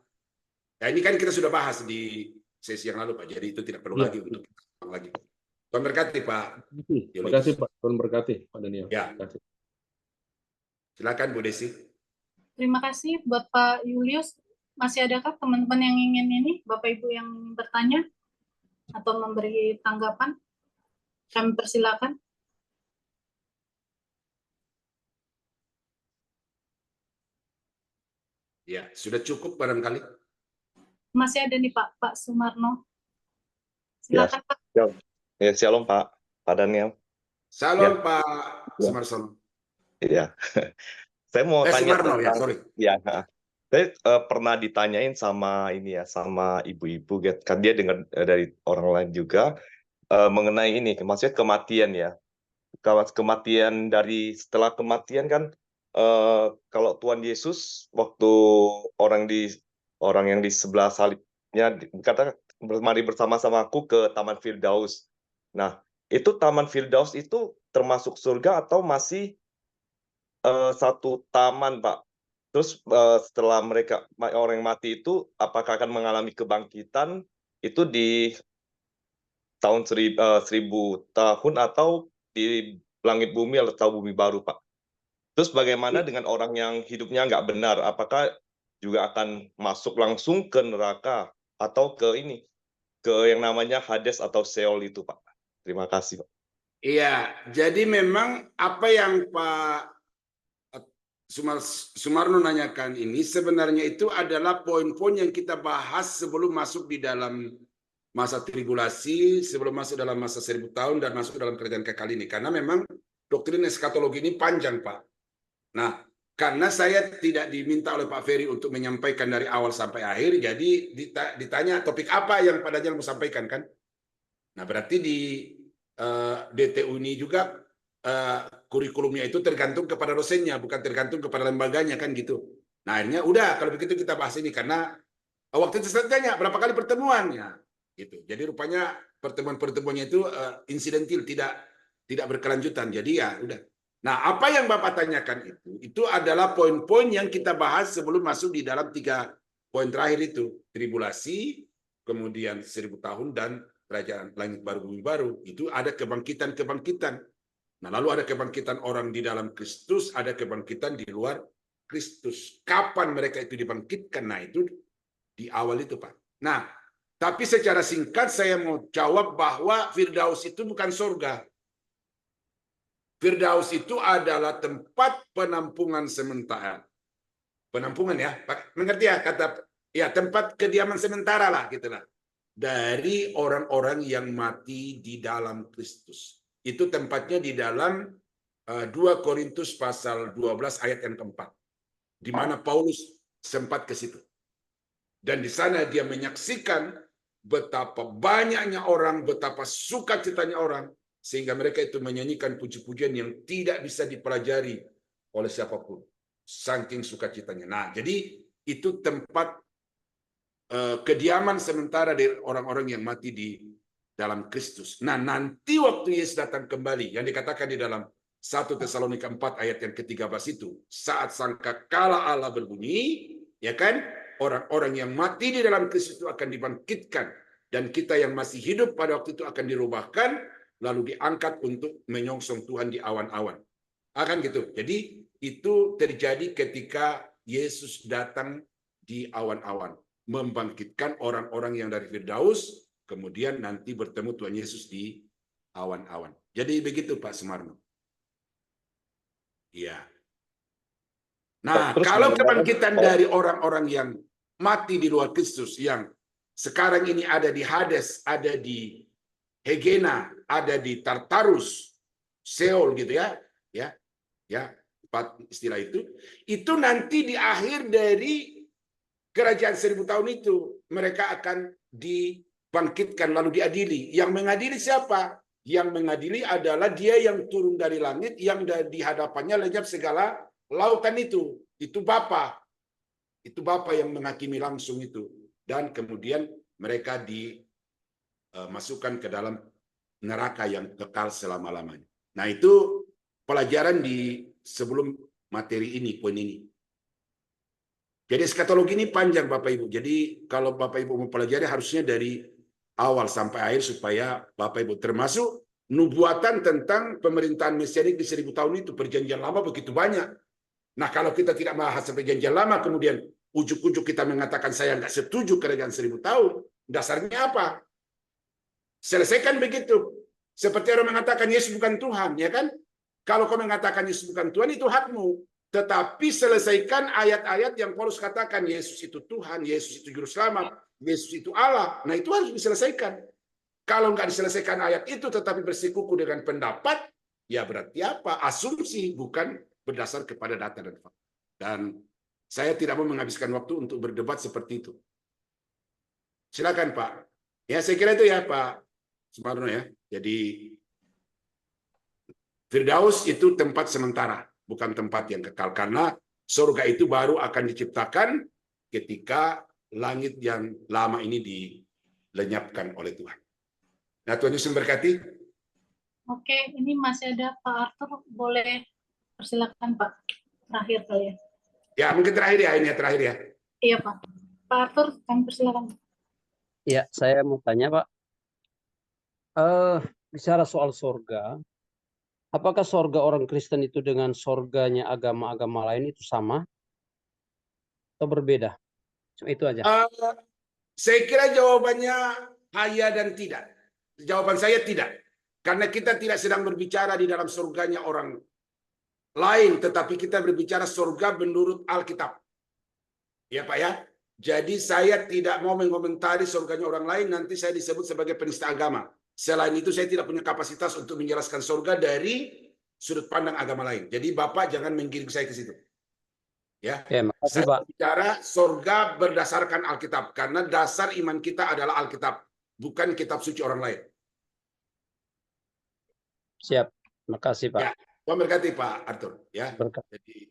ya ini kan kita sudah bahas di sesi yang lalu Pak. Jadi itu tidak perlu lagi untuk lagi. Tuhan berkati Pak. Terima kasih Pak. Tuhan berkati Pak Daniel. Ya. Terima kasih. Silakan Bu Desi. Terima kasih buat Pak Julius. Masih adakah teman-teman yang ingin ini, Bapak Ibu yang bertanya atau memberi tanggapan? Kami persilakan. Ya, sudah cukup barangkali. Masih ada nih Pak Sumarno. Silakan Pak. Ya, shalom Pak Daniel. Salam Pak Sumarsono. Iya. Saya mau tanya Sumarno ya, sorry. Ya, saya pernah ditanyain sama sama ibu-ibu, kan dia dengar dari orang lain juga mengenai ini, maksudnya kematian ya. Kematian dari setelah kematian kan, kalau Tuhan Yesus waktu orang yang di sebelah salibnya berkata, mari bersama-sama aku ke Taman Firdaus. Nah, itu Taman Firdaus itu termasuk surga atau masih satu taman, Pak? Terus setelah orang yang mati itu, apakah akan mengalami kebangkitan itu di tahun 1000 tahun atau di langit bumi atau bumi baru, Pak? Terus bagaimana dengan orang yang hidupnya nggak benar? Apakah juga akan masuk langsung ke neraka atau ke yang namanya Hades atau Sheol itu, Pak? Terima kasih, Pak. Iya, jadi memang apa yang Pak Sumarno nanyakan ini sebenarnya itu adalah poin-poin yang kita bahas sebelum masuk di dalam masa tribulasi, sebelum masuk dalam masa 1000 tahun dan masuk dalam kerajaan kekal ini. Karena memang doktrin eskatologi ini panjang, Pak. Nah, karena saya tidak diminta oleh Pak Ferry untuk menyampaikan dari awal sampai akhir, jadi ditanya topik apa yang Pak Daniel mau sampaikan, kan? Nah, berarti di DTU ini juga kurikulumnya itu tergantung kepada dosennya, bukan tergantung kepada lembaganya, kan gitu. Nah, akhirnya udah kalau begitu kita bahas ini karena waktu itu saya tanya berapa kali pertemuannya, gitu. Jadi rupanya pertemuan-pertemuannya itu insidentil, tidak berkelanjutan. Jadi ya udah. Nah, apa yang Bapak tanyakan itu adalah poin-poin yang kita bahas sebelum masuk di dalam 3 poin terakhir itu, tribulasi, kemudian 1000 tahun dan kerajaan langit baru bumi baru. Itu ada kebangkitan-kebangkitan. Nah, lalu ada kebangkitan orang di dalam Kristus, ada kebangkitan di luar Kristus. Kapan mereka itu dibangkitkan? Nah, itu di awal itu, Pak. Nah, tapi secara singkat saya mau jawab bahwa Firdaus itu bukan surga. Firdaus itu adalah tempat penampungan sementara. Penampungan ya, mengerti ya kata ya tempat kediaman sementara lah gitulah. Dari orang-orang yang mati di dalam Kristus. Itu tempatnya di dalam 2 Korintus pasal 12 ayat yang keempat. Di mana Paulus sempat ke situ. Dan di sana dia menyaksikan betapa banyaknya orang, betapa sukacitanya orang, sehingga mereka itu menyanyikan puji-pujian yang tidak bisa dipelajari oleh siapapun. Saking sukacitanya. Nah, jadi itu tempat kediaman sementara dari orang-orang yang mati di dalam Kristus. Nah, nanti waktu Yesus datang kembali, yang dikatakan di dalam 1 Tesalonika 4 ayat yang ke-13 itu, saat sangkakala Allah berbunyi, ya kan, orang-orang yang mati di dalam Kristus itu akan dibangkitkan, dan kita yang masih hidup pada waktu itu akan dirubahkan, lalu diangkat untuk menyongsong Tuhan di awan-awan. Akan gitu. Jadi itu terjadi ketika Yesus datang di awan-awan, membangkitkan orang-orang yang dari Firdaus, kemudian nanti bertemu Tuhan Yesus di awan-awan. Jadi begitu Pak Sumarno. Iya. Nah, Terus kalau bagaimana? kebangkitan dari orang-orang yang mati di luar Kristus, yang sekarang ini ada di Hades, ada di Hegena, ada di Tartarus, Seol gitu ya, ya, 4 istilah itu nanti di akhir dari kerajaan 1000 tahun itu mereka akan dibangkitkan lalu diadili. Yang mengadili siapa? Yang mengadili adalah Dia yang turun dari langit, yang di hadapannya lenyap segala lautan itu. Itu Bapa. Itu Bapa yang menghakimi langsung itu. Dan kemudian mereka dimasukkan ke dalam neraka yang kekal selama-lamanya. Nah, itu pelajaran di sebelum materi ini, poin ini. Jadi eskatologi ini panjang Bapak Ibu. Jadi kalau Bapak Ibu mau pelajari harusnya dari awal sampai akhir supaya Bapak Ibu, termasuk nubuatan tentang pemerintahan Mesianik di 1000 tahun itu, perjanjian lama begitu banyak. Nah, kalau kita tidak membahas perjanjian lama, kemudian ujuk-ujuk kita mengatakan saya nggak setuju kerajaan 1000 tahun, dasarnya apa? Selesaikan begitu. Seperti orang mengatakan Yesus bukan Tuhan, ya kan? Kalau kau mengatakan Yesus bukan Tuhan, itu hakmu. Tetapi selesaikan ayat-ayat yang Paulus katakan Yesus itu Tuhan, Yesus itu Juru Selamat, Yesus itu Allah. Nah, itu harus diselesaikan. Kalau nggak diselesaikan ayat itu tetapi bersikuku dengan pendapat, ya berarti apa? Asumsi, bukan berdasar kepada data dan fakta. Dan saya tidak mau menghabiskan waktu untuk berdebat seperti itu. Silakan Pak. Ya, saya kira itu ya Pak Sumarno ya. Jadi Firdaus itu tempat sementara, bukan tempat yang kekal. Karena surga itu baru akan diciptakan ketika langit yang lama ini dilenyapkan oleh Tuhan. Nah, Tuhan Yesus memberkati. Oke, ini masih ada Pak Arthur, boleh persilakan Pak. Terakhir kali ya. Ya, mungkin terakhir ya, ini ya terakhir ya. Iya Pak. Pak Arthur, kami persilakan. Ya, saya mau tanya Pak. Bicara soal sorga, apakah sorga orang Kristen itu dengan sorganya agama-agama lain itu sama atau berbeda? Cuma itu aja. Saya kira jawabannya hanya dan tidak. Jawaban saya tidak. Karena kita tidak sedang berbicara di dalam surganya orang lain, tetapi kita berbicara surga menurut Alkitab. Ya Pak ya. Jadi saya tidak mau mengomentari surganya orang lain, nanti saya disebut sebagai penista agama. Selain itu saya tidak punya kapasitas untuk menjelaskan surga dari sudut pandang agama lain. Jadi Bapak jangan menggiring saya ke situ. Ya, makasih, saya Pak. bicara surga berdasarkan Alkitab, karena dasar iman kita adalah Alkitab, bukan kitab suci orang lain. Siap, makasih Pak. Ya, Tuhan berkati Pak Arthur. Ya, Berkat. jadi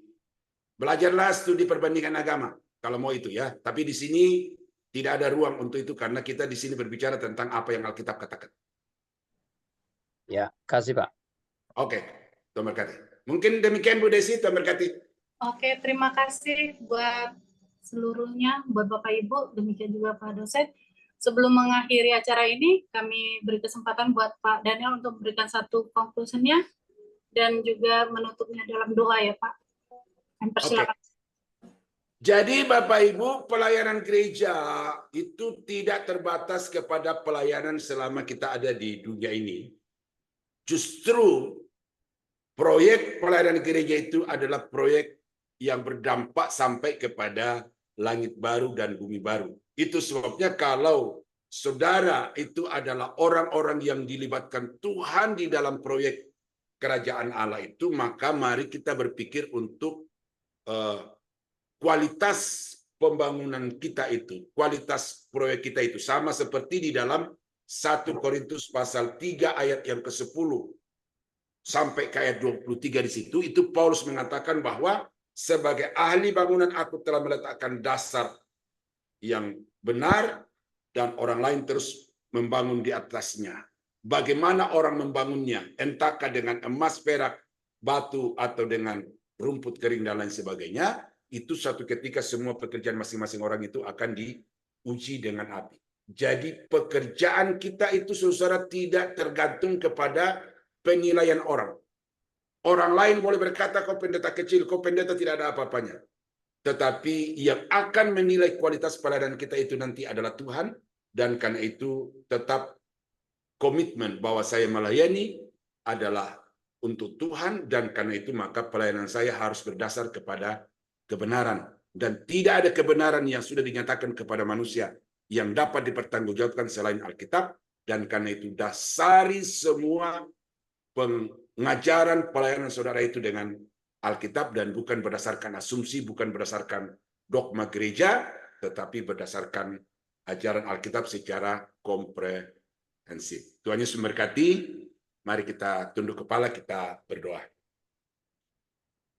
belajarlah studi perbandingan agama kalau mau itu ya. Tapi di sini tidak ada ruang untuk itu karena kita di sini berbicara tentang apa yang Alkitab katakan. Ya, kasih Pak. Oke, Tuhan berkati. Mungkin demikian Bu Desi, Tuhan berkati. Oke, terima kasih buat seluruhnya, buat Bapak Ibu, demikian juga Pak dosen. Sebelum mengakhiri acara ini, kami beri kesempatan buat Pak Daniel untuk memberikan satu conclusion-nya dan juga menutupnya dalam doa ya Pak. Kami persilakan. Oke. Jadi Bapak Ibu, pelayanan gereja itu tidak terbatas kepada pelayanan selama kita ada di dunia ini. Justru proyek pelayanan gereja itu adalah proyek yang berdampak sampai kepada langit baru dan bumi baru. Itu sebabnya kalau saudara itu adalah orang-orang yang dilibatkan Tuhan di dalam proyek kerajaan Allah itu, maka mari kita berpikir untuk kualitas pembangunan kita itu, kualitas proyek kita itu sama seperti di dalam 1 Korintus pasal 3 ayat yang ke-10 sampai ke ayat 23 di situ, itu Paulus mengatakan bahwa sebagai ahli bangunan aku telah meletakkan dasar yang benar dan orang lain terus membangun di atasnya. Bagaimana orang membangunnya? Entahkah dengan emas, perak, batu, atau dengan rumput kering dan lain sebagainya. Itu suatu ketika semua pekerjaan masing-masing orang itu akan diuji dengan api. Jadi pekerjaan kita itu saudara tidak tergantung kepada penilaian orang. Orang lain boleh berkata kau pendeta kecil, kau pendeta tidak ada apa-apanya. tetapi yang akan menilai kualitas pelayanan kita itu nanti adalah Tuhan, dan karena itu tetap komitmen bahwa saya melayani adalah untuk Tuhan, dan karena itu maka pelayanan saya harus berdasar kepada kebenaran, dan tidak ada kebenaran yang sudah dinyatakan kepada manusia yang dapat dipertanggungjawabkan selain Alkitab, dan karena itu dasari semua pengajaran pelayanan saudara itu dengan Alkitab, dan bukan berdasarkan asumsi, bukan berdasarkan dogma gereja, tetapi berdasarkan ajaran Alkitab secara komprehensif. Tuhan Yesus memberkati. Mari kita tunduk kepala, kita berdoa.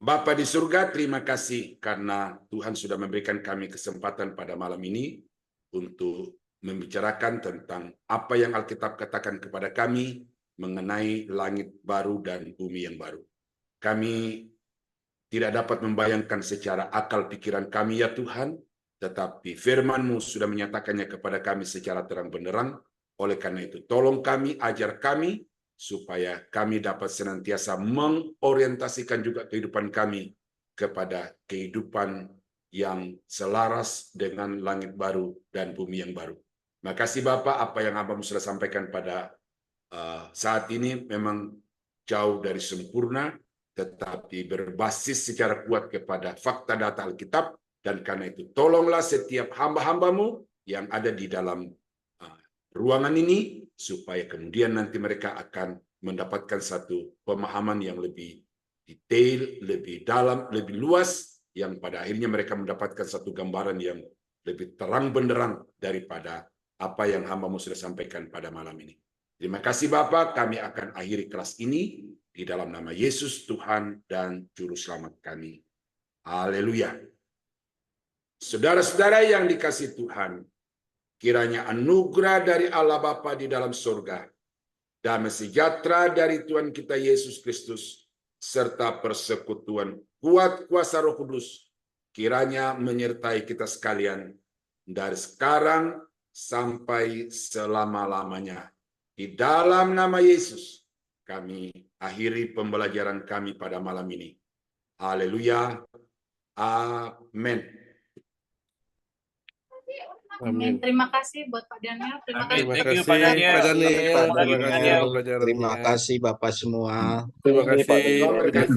Bapa di surga, terima kasih karena Tuhan sudah memberikan kami kesempatan pada malam ini untuk membicarakan tentang apa yang Alkitab katakan kepada kami mengenai langit baru dan bumi yang baru. Kami tidak dapat membayangkan secara akal pikiran kami ya Tuhan, tetapi firman-Mu sudah menyatakannya kepada kami secara terang benderang. Oleh karena itu, tolong kami, ajar kami, supaya kami dapat senantiasa mengorientasikan juga kehidupan kami kepada kehidupan yang selaras dengan langit baru dan bumi yang baru. Makasih Bapak, apa yang Hamba-Mu sudah sampaikan pada saat ini memang jauh dari sempurna, tetapi berbasis secara kuat kepada fakta data Alkitab, dan karena itu tolonglah setiap hamba-hamba-Mu yang ada di dalam ruangan ini, supaya kemudian nanti mereka akan mendapatkan satu pemahaman yang lebih detail, lebih dalam, lebih luas, yang pada akhirnya mereka mendapatkan satu gambaran yang lebih terang benderang daripada apa yang hamba-Mu sudah sampaikan pada malam ini. Terima kasih Bapak, kami akan akhiri kelas ini di dalam nama Yesus Tuhan dan Juru Selamat kami. Haleluya. Saudara-saudara yang dikasihi Tuhan, kiranya anugerah dari Allah Bapa di dalam surga, damai sejahtera dari Tuhan kita Yesus Kristus, serta persekutuan kuat kuasa Roh Kudus, kiranya menyertai kita sekalian dari sekarang sampai selama-lamanya. Di dalam nama Yesus, kami akhiri pembelajaran kami pada malam ini. Haleluya. Amin. Amin. Terima kasih buat Pak Daniel. Terima kasih. Thank you Pak Daniel. Terima kasih Terima kasih. Bapak semua. Terima kasih. Terima kasih.